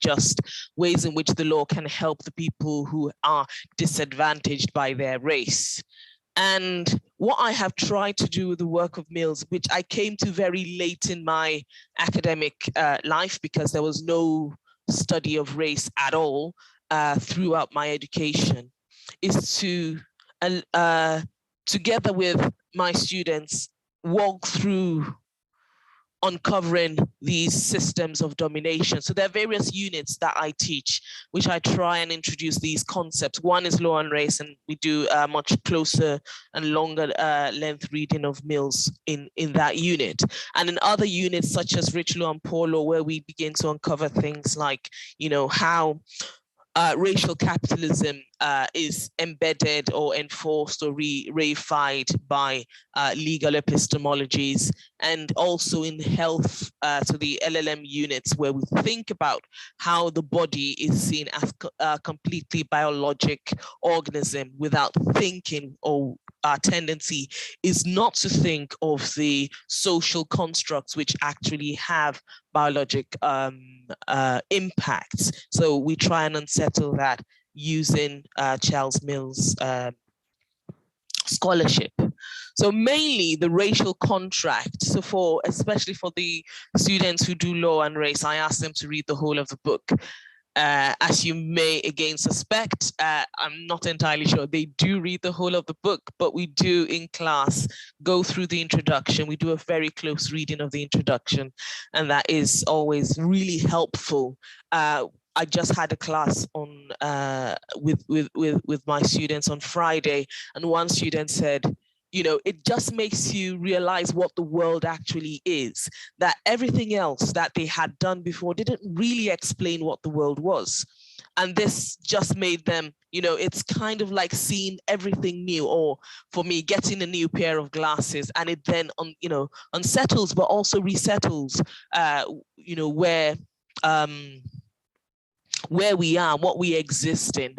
just, ways in which the law can help the people who are disadvantaged by their race. And what I have tried to do with the work of Mills, which I came to very late in my academic life, because there was no study of race at all throughout my education, is to, together with my students, walk through uncovering these systems of domination. So there are various units that I teach, which I try and introduce these concepts. One is law and race, and we do a much closer and longer length reading of Mills in that unit. And in other units, such as rich law and poor law, where we begin to uncover things like, how racial capitalism is embedded or enforced or reified by legal epistemologies, and also in health, so the LLM units, where we think about how the body is seen as a completely biologic organism without thinking, or our tendency is not to think of the social constructs which actually have biologic impacts. So we try and unsettle that using Charles Mills' scholarship. So mainly the racial contract. So especially for the students who do law and race, I ask them to read the whole of the book. As you may again suspect, I'm not entirely sure they do read the whole of the book, but we do in class go through the introduction. We do a very close reading of the introduction, and that is always really helpful. I just had a class on with my students on Friday, and one student said, it just makes you realize what the world actually is, that everything else that they had done before didn't really explain what the world was. And this just made them, it's kind of like seeing everything new, or for me, getting a new pair of glasses, and it then, unsettles, but also resettles, where we are, what we exist in.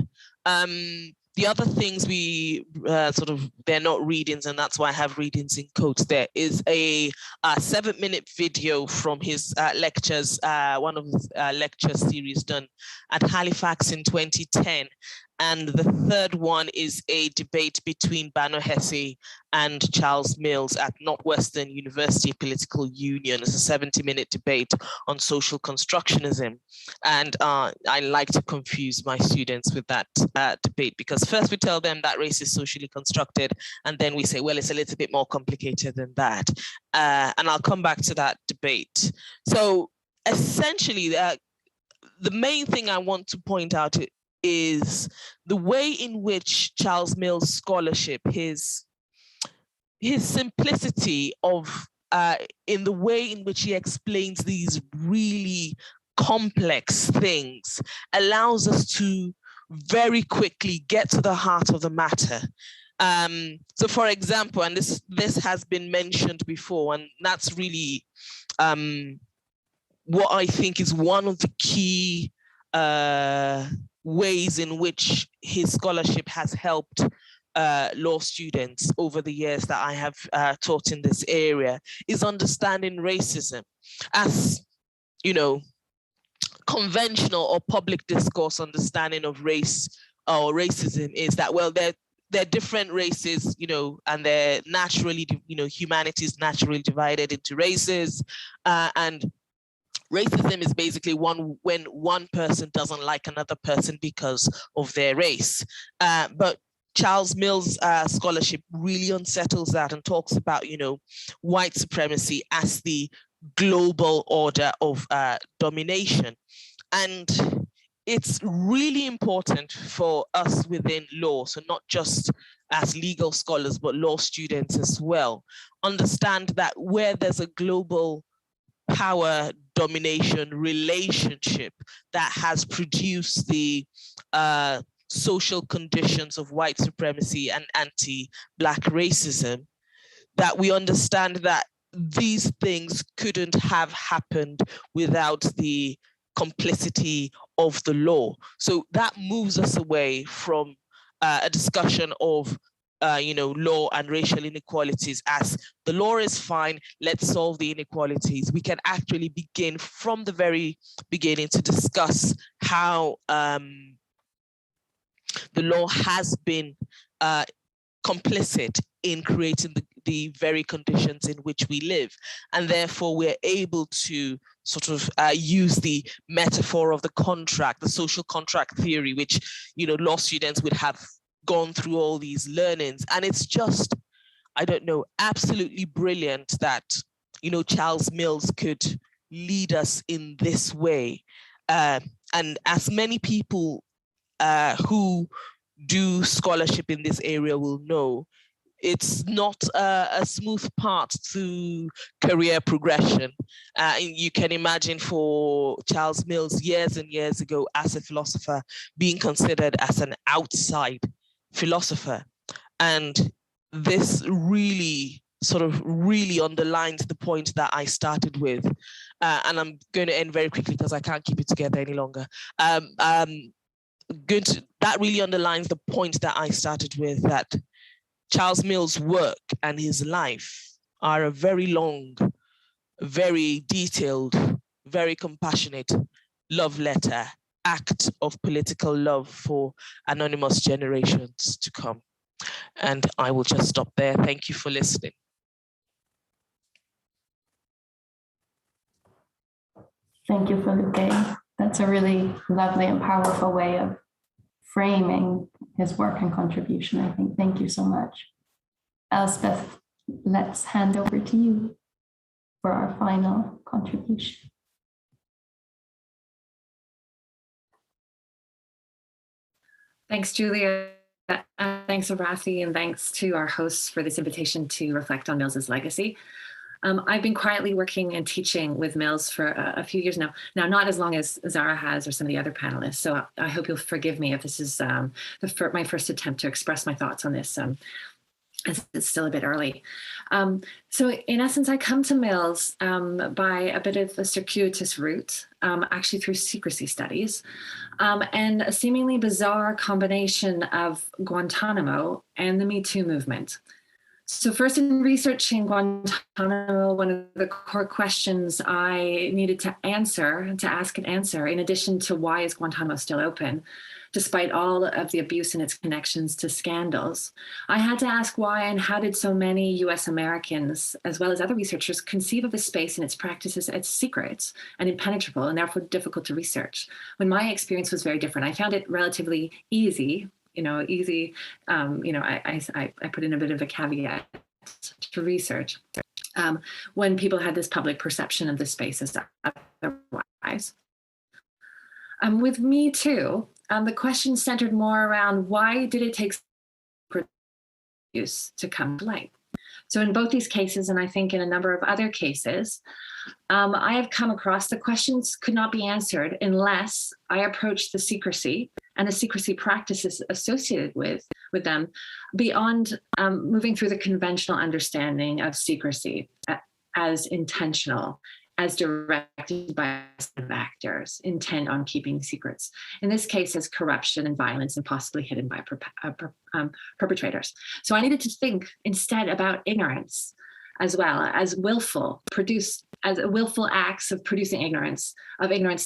The other things we they're not readings, and that's why I have readings in quotes. There is a 7-minute video from his lectures, one of his lecture series done at Halifax in 2010. And the third one is a debate between Bano Hesse and Charles Mills at Northwestern University Political Union. It's a 70-minute debate on social constructionism. And I like to confuse my students with that debate, because first we tell them that race is socially constructed, and then we say, well, it's a little bit more complicated than that. And I'll come back to that debate. So essentially, the main thing I want to point out is the way in which Charles Mills' scholarship, his simplicity of in the way in which he explains these really complex things, allows us to very quickly get to the heart of the matter. So for example, and this has been mentioned before, and that's really what I think is one of the key ways in which his scholarship has helped law students over the years that I have taught in this area is understanding racism. As you know, conventional or public discourse understanding of race or racism is that, well, they're different races, you know, and they're naturally, you know, humanities naturally divided into races, and racism is basically when one person doesn't like another person because of their race. But Charles Mills' scholarship really unsettles that and talks about, you know, white supremacy as the global order of domination. And it's really important for us within law, so not just as legal scholars, but law students as well, understand that where there's a global power domination relationship that has produced the social conditions of white supremacy and anti-Black racism, that we understand that these things couldn't have happened without the complicity of the law. So that moves us away from a discussion of you know, law and racial inequalities as the law is fine, let's solve the inequalities. We can actually begin from the very beginning to discuss how the law has been complicit in creating the very conditions in which we live. And therefore we're able to sort of use the metaphor of the contract, the social contract theory, which, you know, law students would have gone through all these learnings. And it's just, I don't know, absolutely brilliant that, you know, Charles Mills could lead us in this way. And as many people who do scholarship in this area will know, it's not a smooth path to career progression. You can imagine for Charles Mills years and years ago as a philosopher being considered as an outside philosopher. And this really sort of really underlines the point that I started with. And I'm going to end very quickly because I can't keep it together any longer. That really underlines the point that I started with, that Charles Mills' work and his life are a very long, very detailed, very compassionate love letter, act of political love for anonymous generations to come. And I will just stop there. Thank you for listening. Thank you, Felipe. That's a really lovely and powerful way of framing his work and contribution, I think. Thank you so much. Elspeth, let's hand over to you for our final contribution. Thanks, Julia. Thanks, Arathi, and thanks to our hosts for this invitation to reflect on Mills's legacy. I've been quietly working and teaching with Mills for a few years now. Now, not as long as Zara has or some of the other panelists, so I hope you'll forgive me if this is my first attempt to express my thoughts on this. It's still a bit early. So in essence, I come to Mills by a bit of a circuitous route, actually through secrecy studies, and a seemingly bizarre combination of Guantanamo and the Me Too movement. So first, in researching Guantanamo, one of the core questions I needed to ask and answer, in addition to why is Guantanamo still open, despite all of the abuse and its connections to scandals, I had to ask why and how did so many US Americans, as well as other researchers, conceive of the space and its practices as secret and impenetrable and therefore difficult to research, when my experience was very different. I found it relatively easy. I put in a bit of a caveat to research when people had this public perception of the space as otherwise. With Me Too, the question centered more around why did it take use to come to light? So in both these cases, and I think in a number of other cases, I have come across the questions could not be answered unless I approached the secrecy and the secrecy practices associated with them beyond moving through the conventional understanding of secrecy as intentional as directed by a set of actors intent on keeping secrets. In this case, as corruption and violence and possibly hidden by perpetrators. So I needed to think instead about ignorance as well as willful acts of producing ignorance,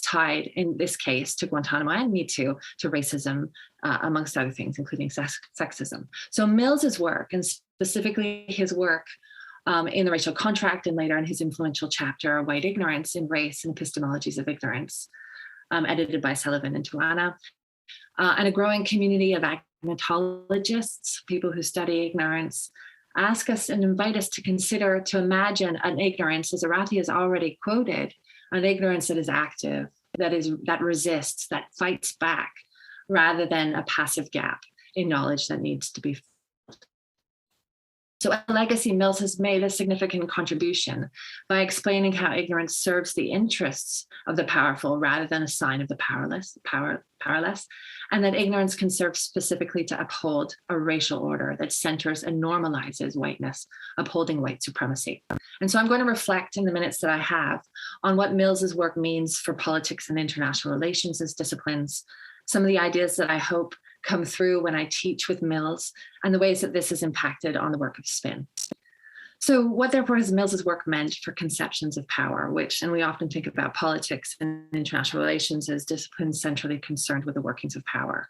tied in this case to Guantanamo and Me Too, to racism, amongst other things, including sexism. So Mills's work, and specifically his work in The Racial Contract and later in his influential chapter, White Ignorance in Race and Epistemologies of Ignorance, edited by Sullivan and Tuana, and a growing community of agnotologists, people who study ignorance, ask us and invite us to consider, to imagine an ignorance, as Arathi has already quoted, an ignorance that is active, that resists, that fights back, rather than a passive gap in knowledge that needs to be filled. So at Legacy, Mills has made a significant contribution by explaining how ignorance serves the interests of the powerful rather than a sign of the powerless, and that ignorance can serve specifically to uphold a racial order that centers and normalizes whiteness, upholding white supremacy. And so I'm going to reflect in the minutes that I have on what Mills's work means for politics and international relations as disciplines, some of the ideas that I hope come through when I teach with Mills, and the ways that this has impacted on the work of spin. So what therefore has Mills's work meant for conceptions of power, which, and we often think about politics and international relations as disciplines centrally concerned with the workings of power.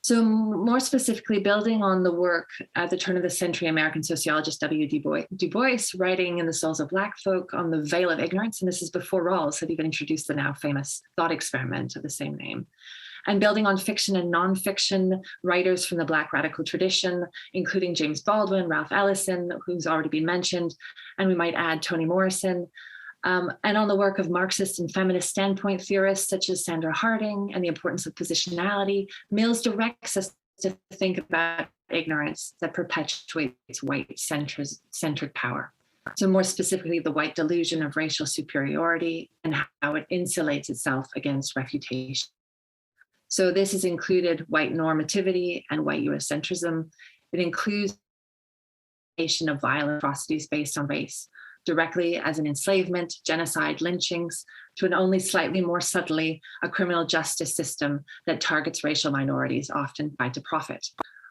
So more specifically, building on the work at the turn of the century, American sociologist W. Du Bois, writing in The Souls of Black Folk on the veil of ignorance, and this is before Rawls had even introduced the now famous thought experiment of the same name. And building on fiction and nonfiction writers from the Black radical tradition, including James Baldwin, Ralph Ellison, who's already been mentioned, and we might add Toni Morrison, and on the work of Marxist and feminist standpoint theorists such as Sandra Harding and the importance of positionality, Mills directs us to think about ignorance that perpetuates white-centered power. So more specifically, the white delusion of racial superiority and how it insulates itself against refutation. So this has included white normativity and white Eurocentrism. It includes of violent atrocities based on race, directly as an enslavement, genocide, lynchings, to an only slightly more subtly a criminal justice system that targets racial minorities, often tied to profit.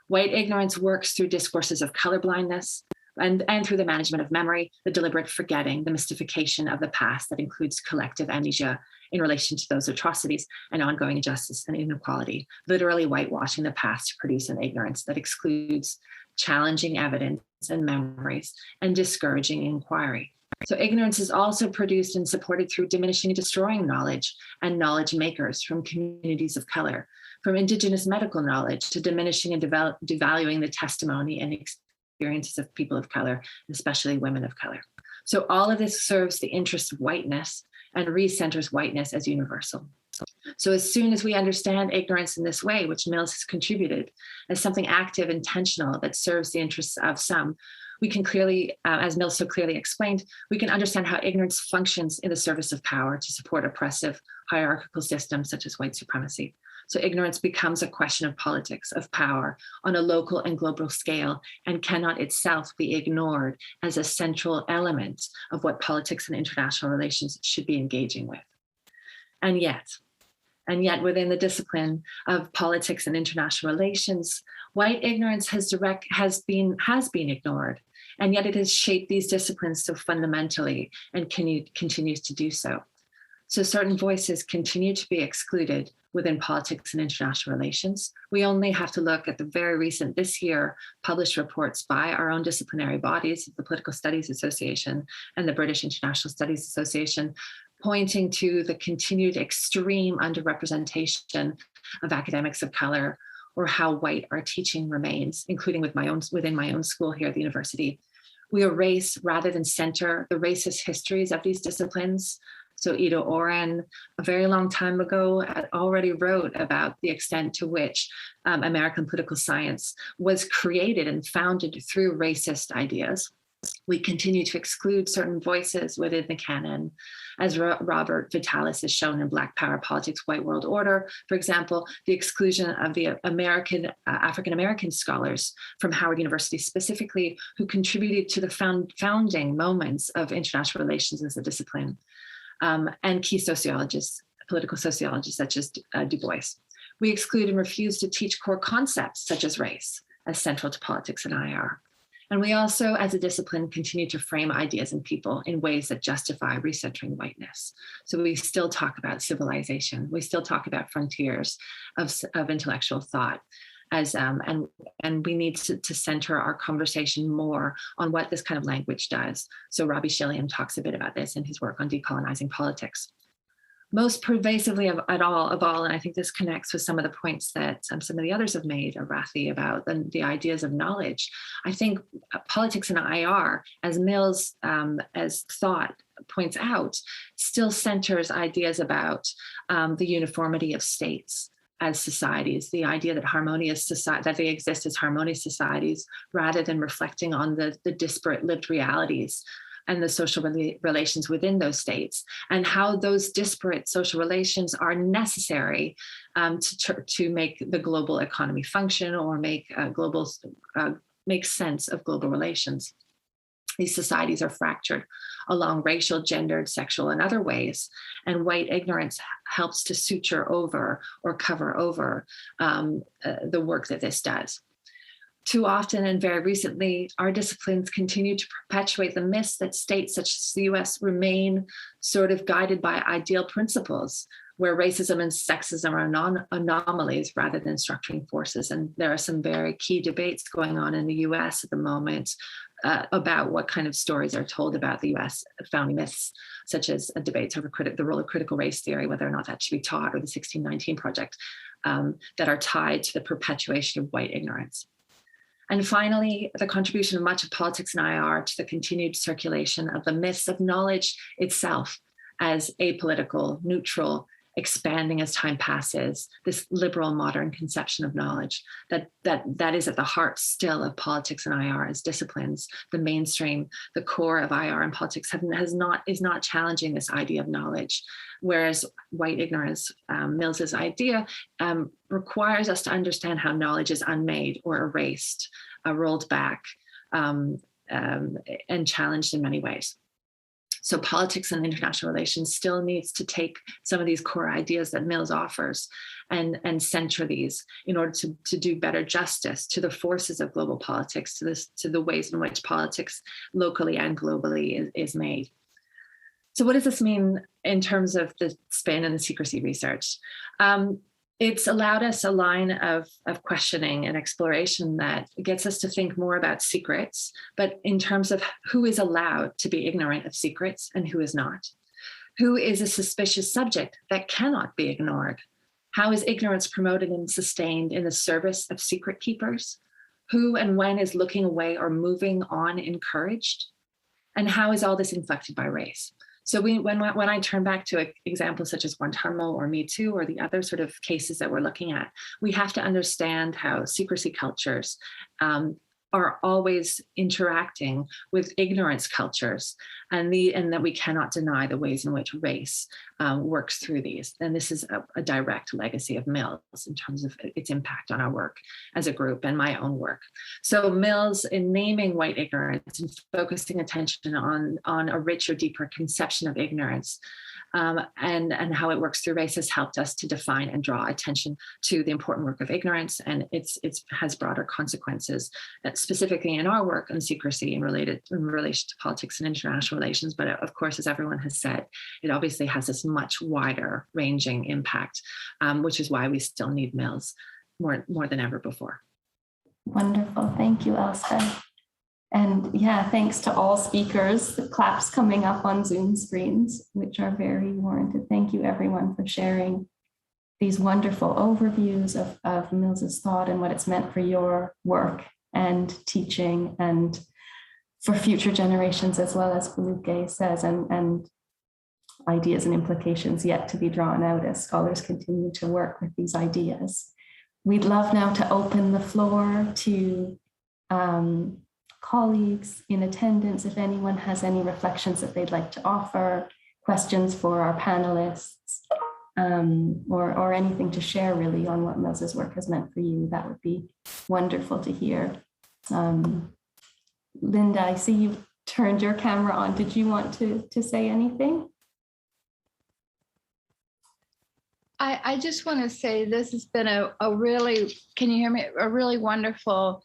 White ignorance works through discourses of colorblindness and through the management of memory, the deliberate forgetting, the mystification of the past that includes collective amnesia in relation to those atrocities and ongoing injustice and inequality, literally whitewashing the past to produce an ignorance that excludes challenging evidence and memories and discouraging inquiry. So ignorance is also produced and supported through diminishing and destroying knowledge and knowledge makers from communities of color, from indigenous medical knowledge to diminishing and devaluing the testimony and experiences of people of color, especially women of color. So all of this serves the interest of whiteness and recenters whiteness as universal. So as soon as we understand ignorance in this way, which Mills has contributed as something active, intentional, that serves the interests of some, we can clearly, as Mills so clearly explained, we can understand how ignorance functions in the service of power to support oppressive hierarchical systems such as white supremacy. So ignorance becomes a question of politics, of power on a local and global scale, and cannot itself be ignored as a central element of what politics and international relations should be engaging with. And yet within the discipline of politics and international relations, white ignorance has been ignored, and yet it has shaped these disciplines so fundamentally and continues to do so. So certain voices continue to be excluded within politics and international relations. We only have to look at the very recent, this year, published reports by our own disciplinary bodies, the Political Studies Association and the British International Studies Association, pointing to the continued extreme underrepresentation of academics of color, or how white our teaching remains, including within my own school here at the university. We erase rather than center the racist histories of these disciplines. So Ida Oren, a very long time ago, already wrote about the extent to which American political science was created and founded through racist ideas. We continue to exclude certain voices within the canon, as Robert Vitalis has shown in Black Power Politics, White World Order. For example, the exclusion of the African-American scholars from Howard University specifically, who contributed to the founding moments of international relations as a discipline, and key sociologists, political sociologists such as Du Bois. We exclude and refuse to teach core concepts such as race as central to politics and IR. And we also, as a discipline, continue to frame ideas and people in ways that justify recentering whiteness. So we still talk about civilization. We still talk about frontiers of intellectual thought, as and we need to center our conversation more on what this kind of language does. So Robbie Shilliam talks a bit about this in his work on decolonizing politics. Most pervasively of all, and I think this connects with some of the points that some of the others have made, Rathi, about the ideas of knowledge. I think politics and IR, as Mills, as thought points out, still centers ideas about the uniformity of states as societies, the idea that harmonious society, that they exist as harmonious societies, rather than reflecting on the disparate lived realities and the social relations within those states, and how those disparate social relations are necessary to make the global economy function or make sense of global relations. These societies are fractured along racial, gendered, sexual, and other ways, and white ignorance helps to suture over or cover over the work that this does. Too often and very recently, our disciplines continue to perpetuate the myths that states such as the US remain sort of guided by ideal principles, where racism and sexism are anomalies rather than structuring forces. And there are some very key debates going on in the US at the moment about what kind of stories are told about the US founding myths, such as debates over the role of critical race theory, whether or not that should be taught, or the 1619 Project, that are tied to the perpetuation of white ignorance. And finally, the contribution of much of politics and IR to the continued circulation of the myths of knowledge itself as apolitical, neutral, expanding as time passes, this liberal modern conception of knowledge that is at the heart still of politics and IR as disciplines. The mainstream, the core of IR and politics is not challenging this idea of knowledge, whereas white ignorance, Mills's idea, requires us to understand how knowledge is unmade or erased, rolled back, and challenged in many ways. So politics and international relations still needs to take some of these core ideas that Mills offers and center these in order to do better justice to the forces of global politics, to the ways in which politics locally and globally is made. So what does this mean in terms of the spin and the secrecy research? It's allowed us a line of questioning and exploration that gets us to think more about secrets, but in terms of who is allowed to be ignorant of secrets and who is not. Who is a suspicious subject that cannot be ignored? How is ignorance promoted and sustained in the service of secret keepers? Who and when is looking away or moving on encouraged? And how is all this inflected by race? So when I turn back to examples such as Guantanamo or Me Too or the other sort of cases that we're looking at, we have to understand how secrecy cultures are always interacting with ignorance cultures, and that we cannot deny the ways in which race works through these. And this is a direct legacy of Mills in terms of its impact on our work as a group and my own work. So Mills, in naming white ignorance and focusing attention on a richer, deeper conception of ignorance, and how it works through race, has helped us to define and draw attention to the important work of ignorance, and it has broader consequences, specifically in our work on secrecy in relation to politics and international relations. But of course, as everyone has said, it obviously has this much wider ranging impact, which is why we still need Mills more than ever before. Wonderful, thank you, Elsa. And yeah, thanks to all speakers. The claps coming up on Zoom screens, which are very warranted. Thank you everyone for sharing these wonderful overviews of Mills's thought and what it's meant for your work and teaching and for future generations, as well as Felipe says, and ideas and implications yet to be drawn out as scholars continue to work with these ideas. We'd love now to open the floor to colleagues in attendance, if anyone has any reflections that they'd like to offer, questions for our panelists, or anything to share really on what Mills's work has meant for you, that would be wonderful to hear. Linda, I see you turned your camera on. Did you want to say anything? I just want to say this has been a really, can you hear me? A really wonderful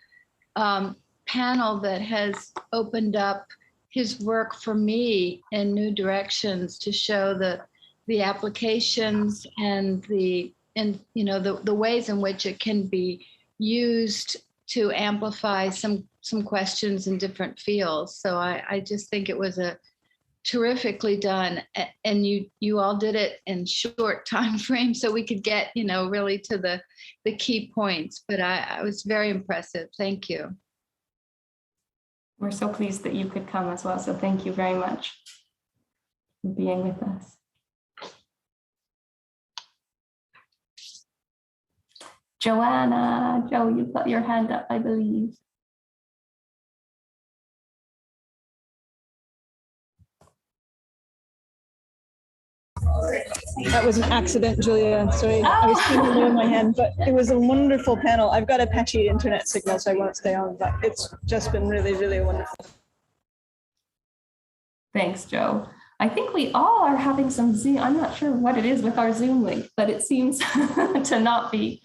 panel that has opened up his work for me in new directions to show the applications and the ways in which it can be used to amplify some questions in different fields. So I just think it was a terrifically done, and you all did it in short time frame so we could get really to the key points, but I was very impressive. Thank you. We're so pleased that you could come as well, so thank you very much for being with us. Joanna, Joe, you've got your hand up, I believe. That was an accident, Julia. Sorry, I was thinking in my hand, but it was a wonderful panel. I've got a patchy internet signal, so I won't stay on, but it's just been really, really wonderful. Thanks, Joe. I think we all are having some Zoom. I'm not sure what it is with our Zoom link, but it seems to not be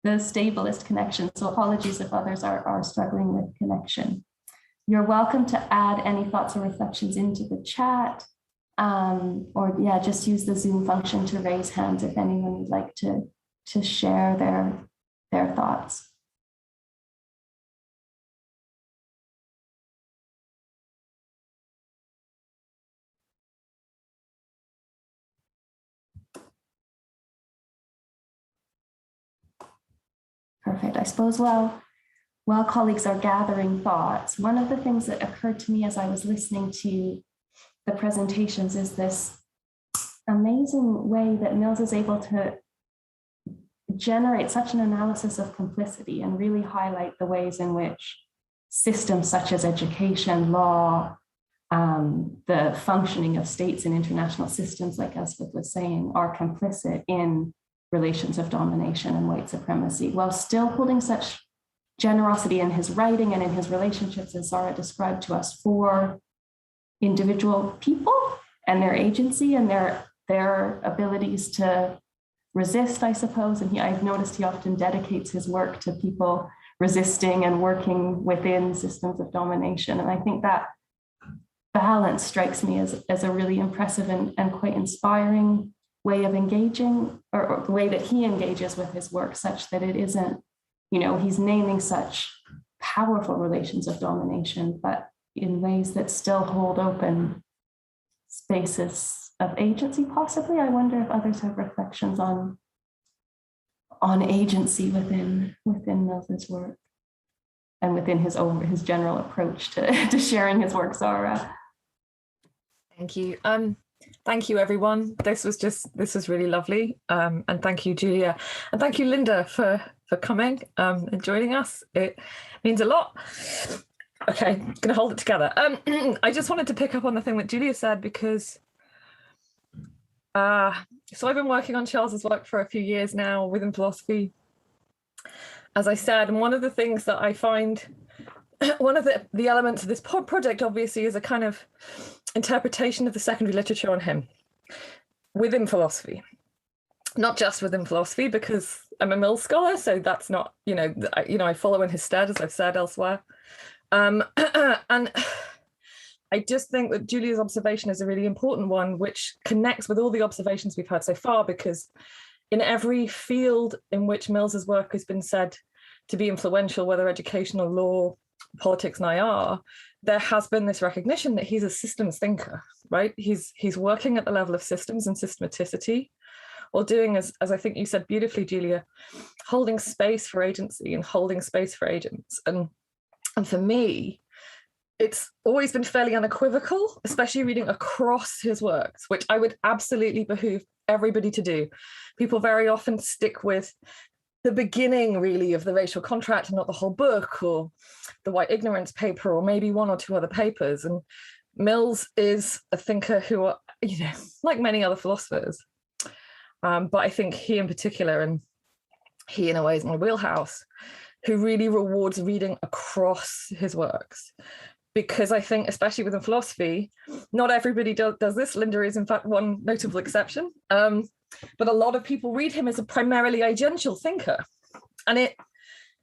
the stablest connection. So apologies if others are struggling with connection. You're welcome to add any thoughts or reflections into the chat. Or just use the Zoom function to raise hands if anyone would like to share their thoughts. Perfect. I suppose while colleagues are gathering thoughts, one of the things that occurred to me as I was listening to the presentations is this amazing way that Mills is able to generate such an analysis of complicity and really highlight the ways in which systems such as education, law, the functioning of states and international systems, like Elspeth was saying, are complicit in relations of domination and white supremacy, while still holding such generosity in his writing and in his relationships, as Zara described to us, for individual people and their agency and their abilities to resist, I suppose. And I've noticed he often dedicates his work to people resisting and working within systems of domination. And I think that balance strikes me as a really impressive and quite inspiring way of engaging, or the way that he engages with his work, such that it isn't, he's naming such powerful relations of domination, but in ways that still hold open spaces of agency, possibly. I wonder if others have reflections on agency within Mills's work and within his general approach to sharing his work, Zara. Thank you. Thank you, everyone. This was really lovely. And thank you, Julia. And thank you, Linda, for coming and joining us. It means a lot. Okay, I'm gonna hold it together. I just wanted to pick up on the thing that Julia said, because so I've been working on Charles's work for a few years now within philosophy, as I said, and one of the things that I find, one of the elements of this project obviously is a kind of interpretation of the secondary literature on him within philosophy, not just within philosophy, because I'm a Mills scholar, so that's not, I follow in his stead, as I've said elsewhere. And I just think that Julia's observation is a really important one, which connects with all the observations we've had so far, because in every field in which Mills's work has been said to be influential, whether educational, law, politics, and IR, there has been this recognition that he's a systems thinker, right? He's working at the level of systems and systematicity, or doing, as I think you said beautifully, Julia, holding space for agency and holding space for agents. And for me, it's always been fairly unequivocal, especially reading across his works, which I would absolutely behoove everybody to do. People very often stick with the beginning really of the racial contract and not the whole book, or the white ignorance paper, or maybe one or two other papers. And Mills is a thinker who, like many other philosophers, but I think he in particular, and he in a way is my wheelhouse, who really rewards reading across his works. Because I think, especially within philosophy, not everybody does this. Linda is in fact one notable exception. But a lot of people read him as a primarily agential thinker. And it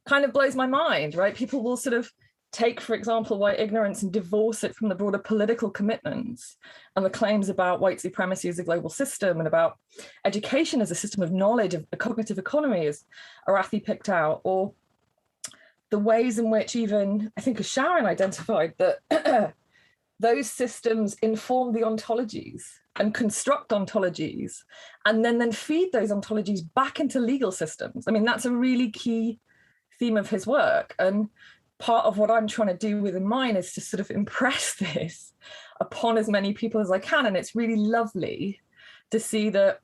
kind of blows my mind, right? People will sort of take, for example, white ignorance and divorce it from the broader political commitments and the claims about white supremacy as a global system and about education as a system of knowledge, of a cognitive economy, as Arathi picked out, or the ways in which even, I think, Sharon identified that those systems inform the ontologies and construct ontologies, and then feed those ontologies back into legal systems. I mean, that's a really key theme of his work. And part of what I'm trying to do within mine is to sort of impress this upon as many people as I can. And it's really lovely to see that,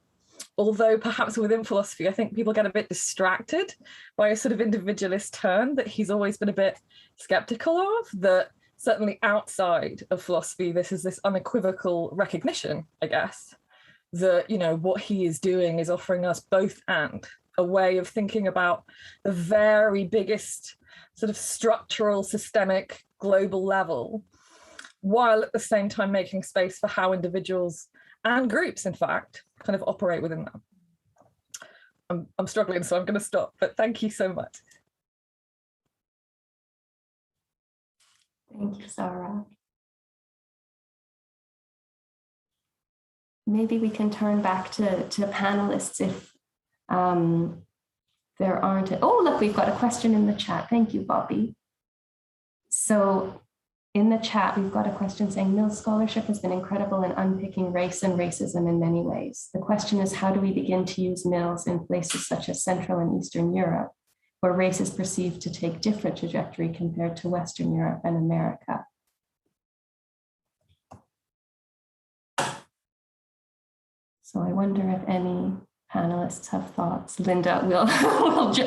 although perhaps within philosophy, I think people get a bit distracted by a sort of individualist turn that he's always been a bit skeptical of, that certainly outside of philosophy, this is this unequivocal recognition, I guess, that, what he is doing is offering us both and a way of thinking about the very biggest sort of structural, systemic, global level, while at the same time making space for how individuals and groups, in fact, kind of operate within them. I'm struggling, so I'm going to stop, but thank you so much. Thank you, Sarah. Maybe we can turn back to panelists if there aren't. Oh, look, we've got a question in the chat. Thank you, Bobby. So in the chat, we've got a question saying, Mill's scholarship has been incredible in unpicking race and racism in many ways. The question is, how do we begin to use Mills in places such as Central and Eastern Europe, where race is perceived to take different trajectory compared to Western Europe and America? So I wonder if any panelists have thoughts. Linda, we'll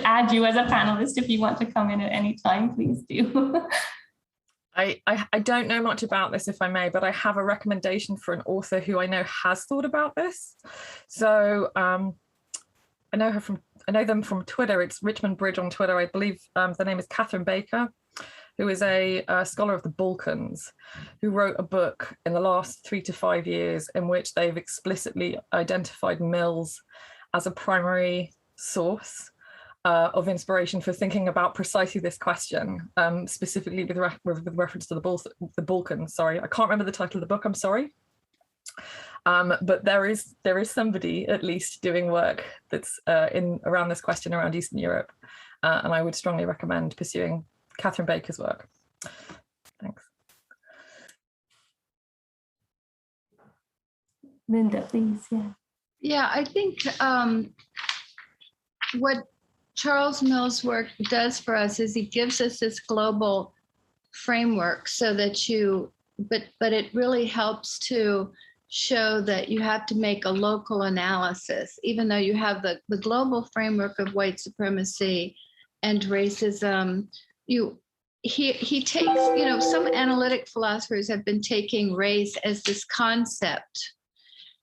add you as a panelist if you want to come in at any time, please do. I don't know much about this, if I may, but I have a recommendation for an author who I know has thought about this. So I know them from Twitter. It's Richmond Bridge on Twitter. I believe the name is Catherine Baker, who is a scholar of the Balkans, who wrote a book in the last 3 to 5 years in which they've explicitly identified Mills as a primary source of inspiration for thinking about precisely this question, specifically with reference to the Balkans. Sorry, I can't remember the title of the book, I'm sorry. But there is somebody at least doing work that's around this question around Eastern Europe. And I would strongly recommend pursuing Catherine Baker's work. Thanks. Linda, please, yeah. Yeah, I think what Charles Mills' work does for us is he gives us this global framework so that but it really helps to show that you have to make a local analysis, even though you have the global framework of white supremacy and racism. He takes, some analytic philosophers have been taking race as this concept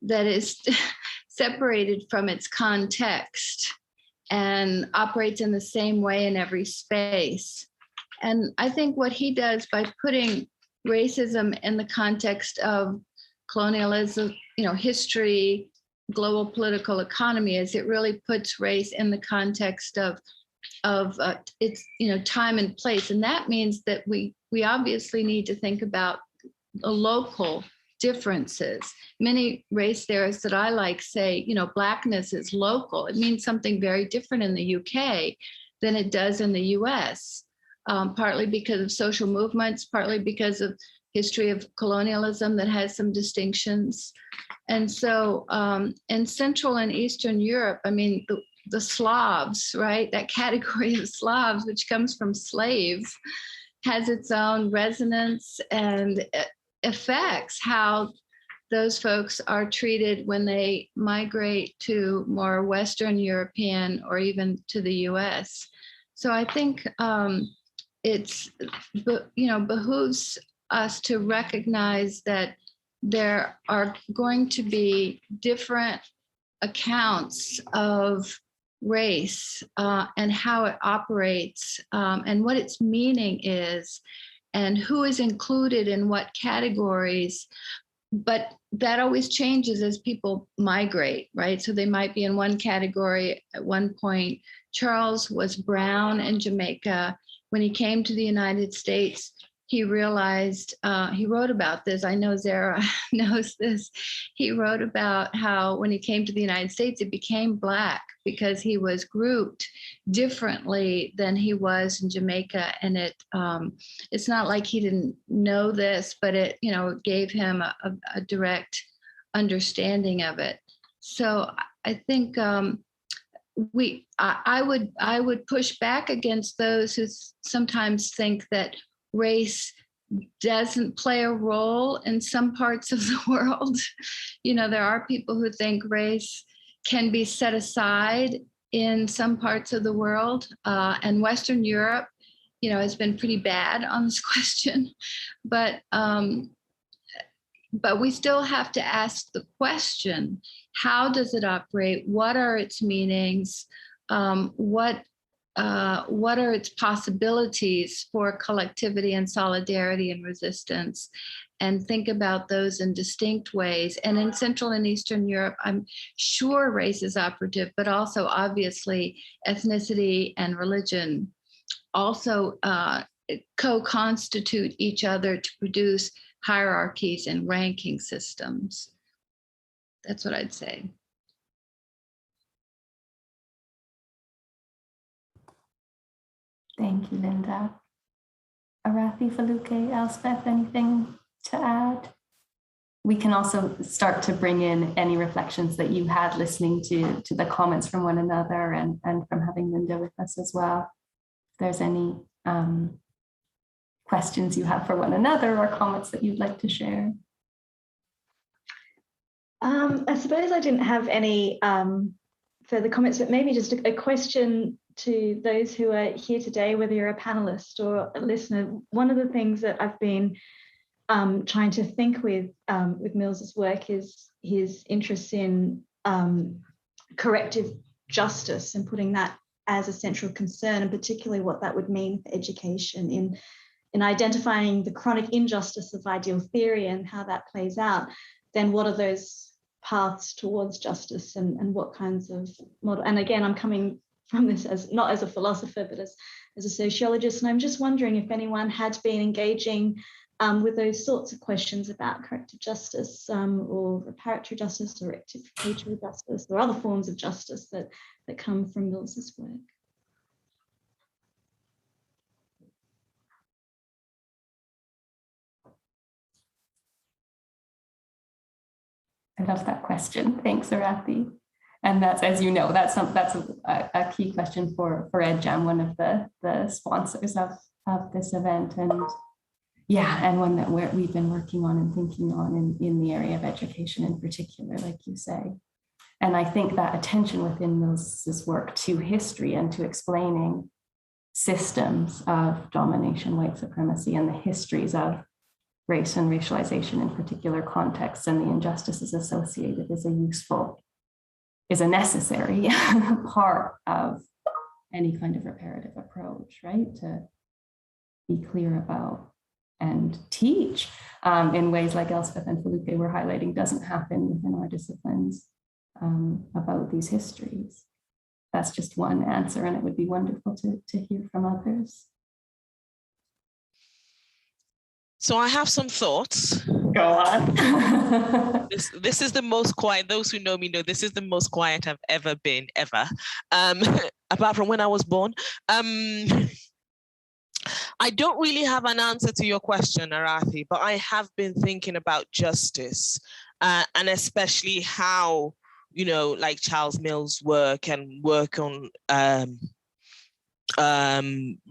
that is separated from its context and operates in the same way in every space. And I think what he does by putting racism in the context of colonialism, history, global political economy, is it really puts race in the context of its time and place. And that means that we obviously need to think about the local differences. Many race theorists that I like say, Blackness is local. It means something very different in the UK than it does in the US, partly because of social movements, partly because of history of colonialism that has some distinctions. And so in Central and Eastern Europe, the Slavs, right? That category of Slavs, which comes from slaves, has its own resonance and affects how those folks are treated when they migrate to more Western European or even to the US. So I think it's, behooves us to recognize that there are going to be different accounts of race and how it operates and what its meaning is and who is included in what categories. But that always changes as people migrate, right? So they might be in one category at one point. Charles was brown in Jamaica. When he came to the United States, he realized, he wrote about this, I know Zara knows this, he wrote about how when he came to the United States, it became Black because he was grouped differently than he was in Jamaica. And it's not like he didn't know this, but it gave him a direct understanding of it. So I think I would push back against those who sometimes think that race doesn't play a role in some parts of the world. There are people who think race can be set aside in some parts of the world, and Western Europe, has been pretty bad on this question. But we still have to ask the question: how does it operate? What are its meanings? What are its possibilities for collectivity and solidarity and resistance? And think about those in distinct ways. And in Central and Eastern Europe, I'm sure race is operative, but also obviously ethnicity and religion also co-constitute each other to produce hierarchies and ranking systems. That's what I'd say. Thank you, Linda. Arathi, Feluke, Elspeth, anything to add? We can also start to bring in any reflections that you had listening to the comments from one another and from having Linda with us as well. If there's any questions you have for one another or comments that you'd like to share. I suppose I didn't have any further comments, but maybe just a question to those who are here today, whether you're a panelist or a listener. One of the things that I've been trying to think with Mills's work is his interest in corrective justice and putting that as a central concern, and particularly what that would mean for education in identifying the chronic injustice of ideal theory and how that plays out. Then what are those paths towards justice and what kinds of model? And again, I'm coming from this as not as a philosopher, but as a sociologist. And I'm just wondering if anyone had been engaging with those sorts of questions about corrective justice or reparatory justice or rectificatory justice or other forms of justice that come from Mills's work. I love that question. Thanks, Arathi. And that's, as you know, that's a key question for EdJAM, one of the sponsors of this event, and yeah, and one that we've been working on and thinking on in the area of education in particular, like you say. And I think that attention within Mills's work to history and to explaining systems of domination, white supremacy, and the histories of race and racialization in particular contexts and the injustices associated is a necessary part of any kind of reparative approach, right? To be clear about and teach in ways like Elspeth and Feluke were highlighting doesn't happen within our disciplines about these histories. That's just one answer, and it would be wonderful to hear from others. So I have some thoughts. Go on. This is the most quiet. Those who know me know this is the most quiet I've ever been, ever. Apart from when I was born. I don't really have an answer to your question, Arathi, but I have been thinking about justice and especially how, like Charles Mills' work and work on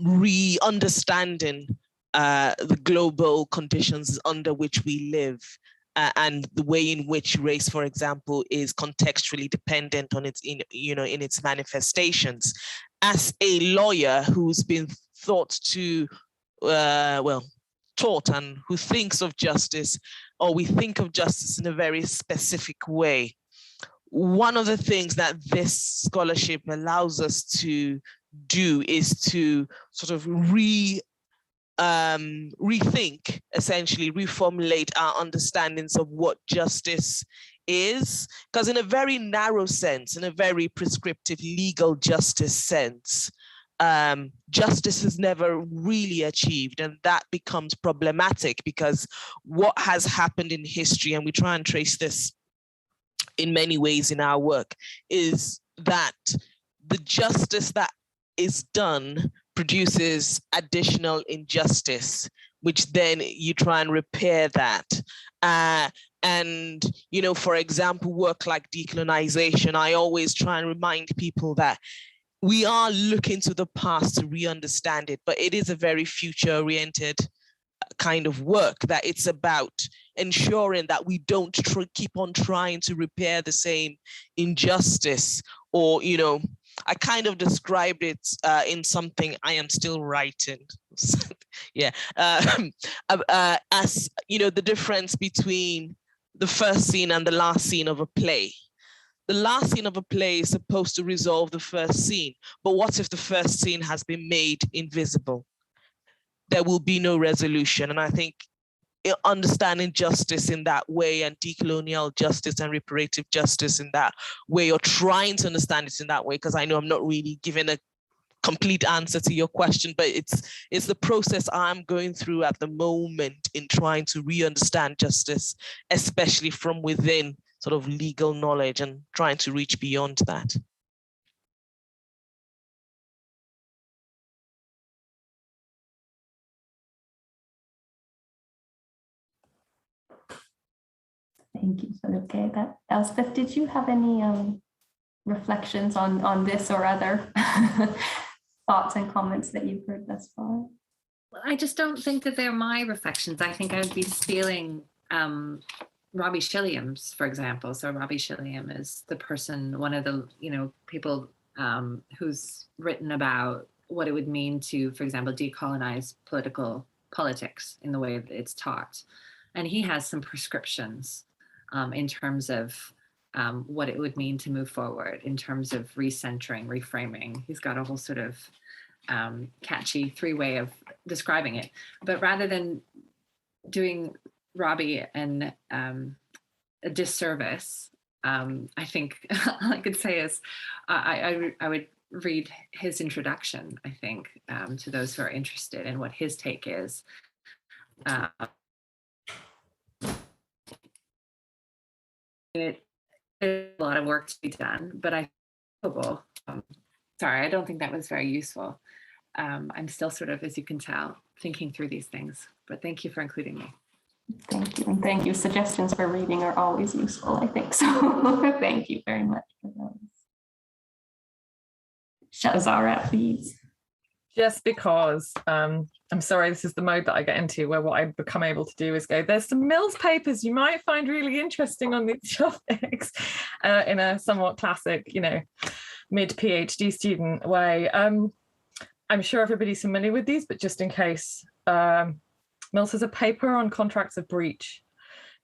re-understanding the global conditions under which we live and the way in which race, for example, is contextually dependent on its, in its manifestations. As a lawyer who's been taught and who thinks of justice, or we think of justice in a very specific way, one of the things that this scholarship allows us to do is to sort of rethink, essentially reformulate our understandings of what justice is. Because in a very narrow sense, in a very prescriptive legal justice sense, justice is never really achieved, and that becomes problematic, because what has happened in history, and we try and trace this in many ways in our work, is that the justice that is done produces additional injustice, which then you try and repair that. And, for example, work like decolonization, I always try and remind people that we are looking to the past to re-understand it, but it is a very future-oriented kind of work, that it's about ensuring that we don't keep on trying to repair the same injustice, or, I kind of described it in something I am still writing. Yeah, as the difference between the first scene and the last scene of a play. The last scene of a play is supposed to resolve the first scene, but what if the first scene has been made invisible? There will be no resolution. And I think understanding justice in that way, and decolonial justice and reparative justice in that way, or trying to understand it in that way, because I know I'm not really giving a complete answer to your question, but it's the process I'm going through at the moment in trying to re-understand justice, especially from within sort of legal knowledge, and trying to reach beyond that. Thank you, okay. Elspeth, did you have any reflections on this or other thoughts and comments that you've heard thus far? Well, I just don't think that they're my reflections. I think I'd be stealing Robbie Shilliam's, for example. So Robbie Shilliam is the person, one of the people who's written about what it would mean to, for example, decolonize politics in the way that it's taught. And he has some prescriptions in terms of what it would mean to move forward, in terms of recentering, reframing. He's got a whole sort of catchy three-way of describing it. But rather than doing Robbie a disservice, I think all I could say is I would read his introduction, I think, to those who are interested in what his take is. There's a lot of work to be done, but sorry, I don't think that was very useful. I'm still sort of, as you can tell, thinking through these things, but thank you for including me. Thank you, and thank you. Suggestions for reading are always useful, I think, so thank you very much for those. Shahzara, please. Just because, I'm sorry, this is the mode that I get into, where what I become able to do is go, there's some Mills papers you might find really interesting on these topics in a somewhat classic, mid-PhD student way. I'm sure everybody's familiar with these, but just in case, Mills has a paper on contracts of breach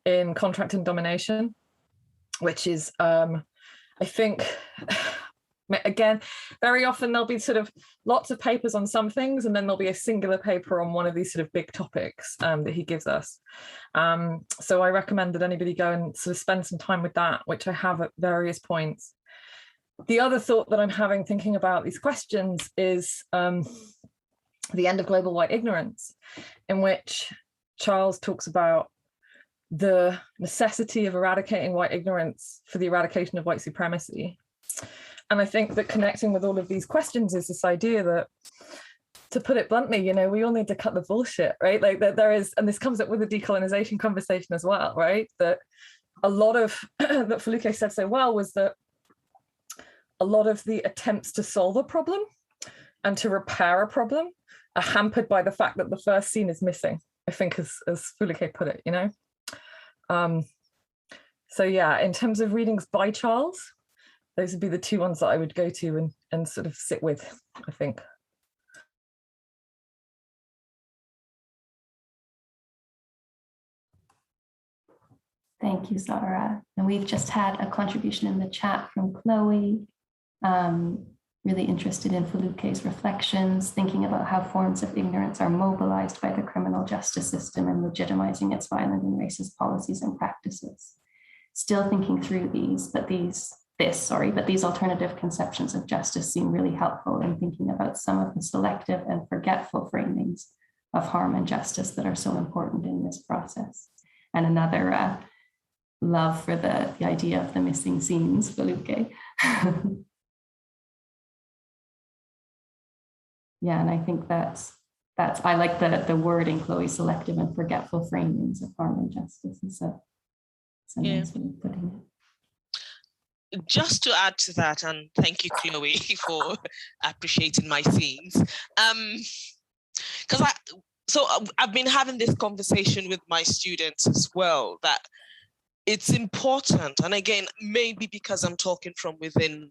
in Contract and Domination, which is, I think, again, very often there'll be sort of lots of papers on some things, and then there'll be a singular paper on one of these sort of big topics that he gives us. So I recommend that anybody go and sort of spend some time with that, which I have at various points. The other thought that I'm having thinking about these questions is The End of Global White Ignorance, in which Charles talks about the necessity of eradicating white ignorance for the eradication of white supremacy. And I think that connecting with all of these questions is this idea that, to put it bluntly, we all need to cut the bullshit, right? Like that there is, and this comes up with the decolonization conversation as well, right? That a lot of, that Felipe said so well, was that a lot of the attempts to solve a problem and to repair a problem are hampered by the fact that the first scene is missing, I think, as Felipe put it, So yeah, in terms of readings by Charles, those would be the two ones that I would go to and sort of sit with, I think. Thank you, Zara. And we've just had a contribution in the chat from Chloe, really interested in Feluque's reflections, thinking about how forms of ignorance are mobilized by the criminal justice system and legitimizing its violent and racist policies and practices. Still thinking through these, but these alternative conceptions of justice seem really helpful in thinking about some of the selective and forgetful framings of harm and justice that are so important in this process. And another love for the idea of the missing scenes, Feluque. Yeah, and I think that's I like the word in Chloe, selective and forgetful framings of harm and justice. And so it's a nice way of putting it. Just to add to that, and thank you, Chloe, for appreciating my themes. Because I've been having this conversation with my students as well, that it's important, and again, maybe because I'm talking from within,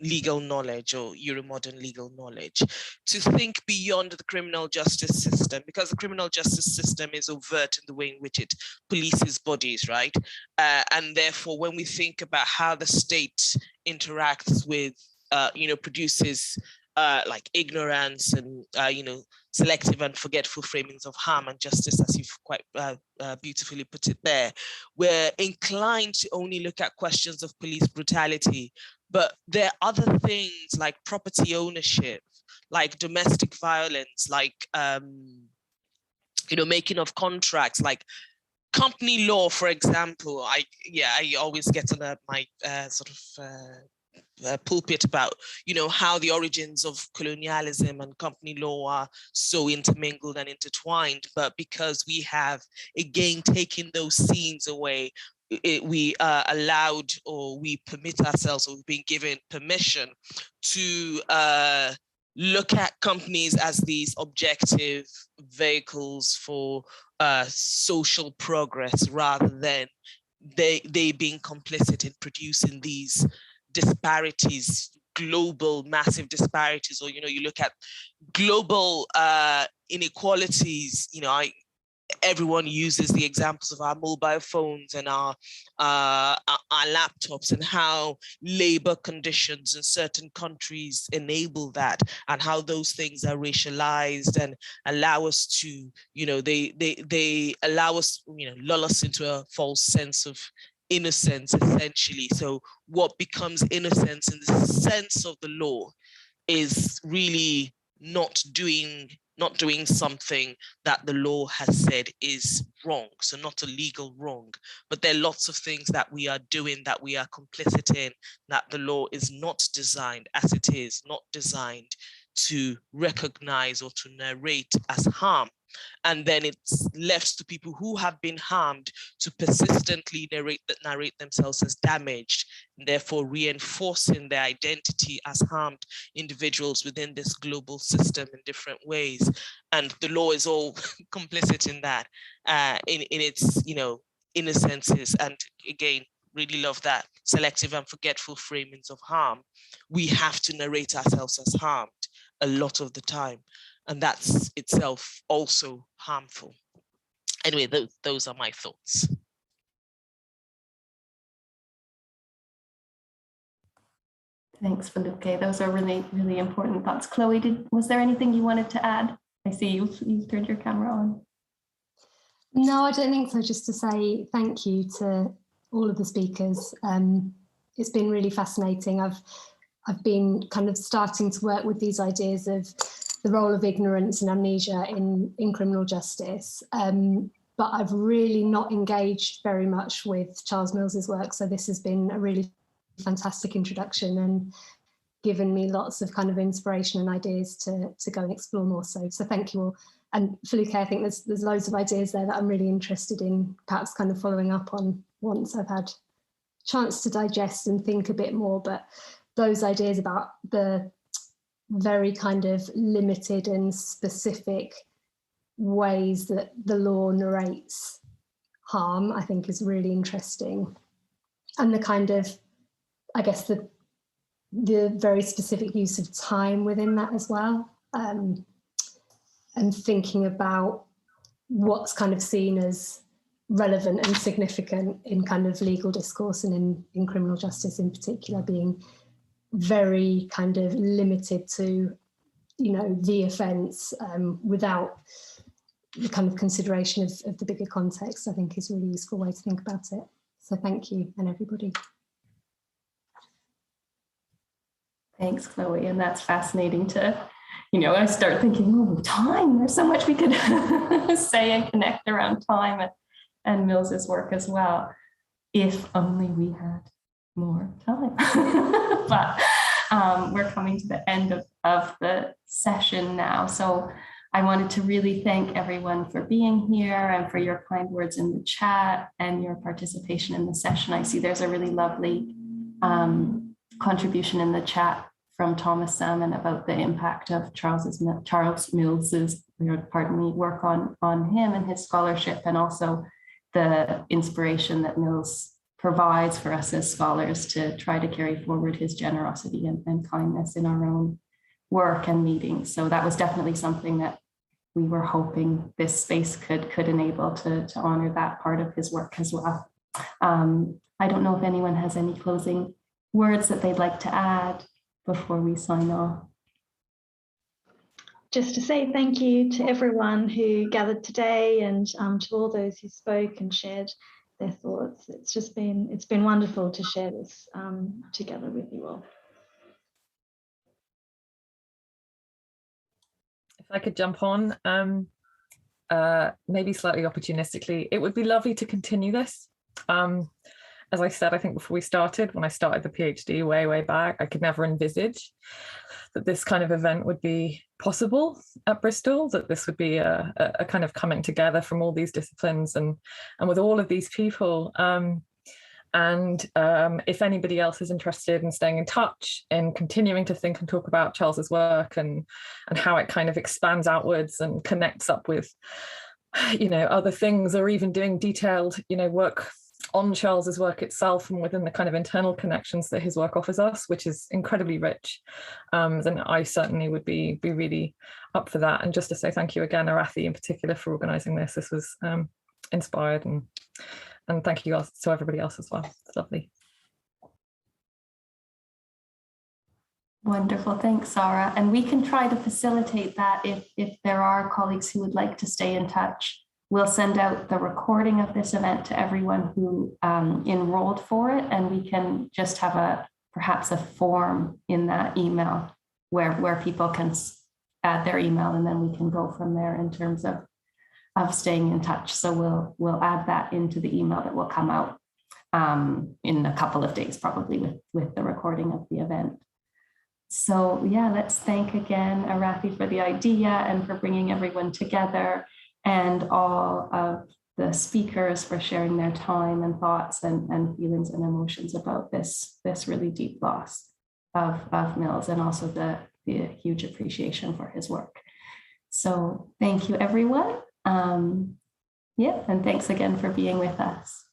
legal knowledge or Euromodern legal knowledge, to think beyond the criminal justice system, because the criminal justice system is overt in the way in which it polices bodies, right? And therefore, when we think about how the state interacts with, produces like ignorance and, selective and forgetful framings of harm and justice, as you've quite beautifully put it there, we're inclined to only look at questions of police brutality. But there are other things like property ownership, like domestic violence, like, making of contracts, like company law, for example. I always get on my pulpit about, how the origins of colonialism and company law are so intermingled and intertwined. But because we have, again, taken those scenes away, we are allowed, or we permit ourselves, or we've been given permission to look at companies as these objective vehicles for social progress, rather than they being complicit in producing these disparities, global massive disparities. Or, you look at global inequalities. Everyone uses the examples of our mobile phones and our laptops, and how labor conditions in certain countries enable that, and how those things are racialized and allow us to, they allow us, lull us into a false sense of innocence, essentially. So what becomes innocence in the sense of the law is really not doing something that the law has said is wrong. So not a legal wrong, but there are lots of things that we are doing, that we are complicit in, that the law is not designed, as it is not designed to recognize or to narrate as harm. And then it's left to people who have been harmed to persistently narrate themselves as damaged, and therefore reinforcing their identity as harmed individuals within this global system in different ways. And the law is all complicit in that, in its, innocences. And again, really love that selective and forgetful framings of harm. We have to narrate ourselves as harmed a lot of the time, and that's itself also harmful. Anyway, those are my thoughts. Thanks, Feluque. Those are really, really important thoughts. Chloe, was there anything you wanted to add? I see you've turned your camera on. No, I don't think so. Just to say thank you to all of the speakers. It's been really fascinating. I've been kind of starting to work with these ideas of the role of ignorance and amnesia in criminal justice. But I've really not engaged very much with Charles Mills's work. So this has been a really fantastic introduction and given me lots of kind of inspiration and ideas to go and explore more. So thank you all. And Feluque, I think there's loads of ideas there that I'm really interested in, perhaps kind of following up on once I've had a chance to digest and think a bit more. But those ideas about the very kind of limited and specific ways that the law narrates harm, I think, is really interesting. And the kind of, I guess, the very specific use of time within that as well. And thinking about what's kind of seen as relevant and significant in kind of legal discourse and in criminal justice in particular, being very kind of limited to, you know, the offence without the kind of consideration of the bigger context, I think is a really useful way to think about it. So thank you, and everybody. Thanks, Chloe. And that's fascinating to, you know, I start thinking, oh, time, there's so much we could say and connect around time and Mills's work as well, if only we had more time. But we're coming to the end of the session now. So I wanted to really thank everyone for being here and for your kind words in the chat and your participation in the session. I see there's a really lovely contribution in the chat from Thomas Salmon about the impact of Charles Mills's, work on him and his scholarship, and also the inspiration that Mills provides for us as scholars to try to carry forward his generosity and kindness in our own work and meetings. So that was definitely something that we were hoping this space could enable to honor that part of his work as well. I don't know if anyone has any closing words that they'd like to add before we sign off. Just to say thank you to everyone who gathered today, and to all those who spoke and shared their thoughts. It's been wonderful to share this together with you all. If I could jump on, maybe slightly opportunistically, it would be lovely to continue this. As I said, I think before we started, when I started the PhD way back, I could never envisage that this kind of event would be possible at Bristol, that this would be a kind of coming together from all these disciplines and with all of these people. If anybody else is interested in staying in touch and continuing to think and talk about Charles's work and how it kind of expands outwards and connects up with, you know, other things, or even doing detailed, you know, work on Charles's work itself and within the kind of internal connections that his work offers us, which is incredibly rich, then I certainly would be really up for that. And just to say thank you again, Arathi in particular, for organising this. This was inspired, and thank you guys to everybody else as well. It's lovely. Wonderful, thanks, Sarah. And we can try to facilitate that if there are colleagues who would like to stay in touch. We'll send out the recording of this event to everyone who enrolled for it, and we can just have perhaps a form in that email where people can add their email, and then we can go from there in terms of staying in touch. So we'll add that into the email that will come out in a couple of days, probably with the recording of the event. So yeah, let's thank again Arathi for the idea and for bringing everyone together, and all of the speakers for sharing their time and thoughts and feelings and emotions about this really deep loss of Mills, and also the huge appreciation for his work. So thank you, everyone. And thanks again for being with us.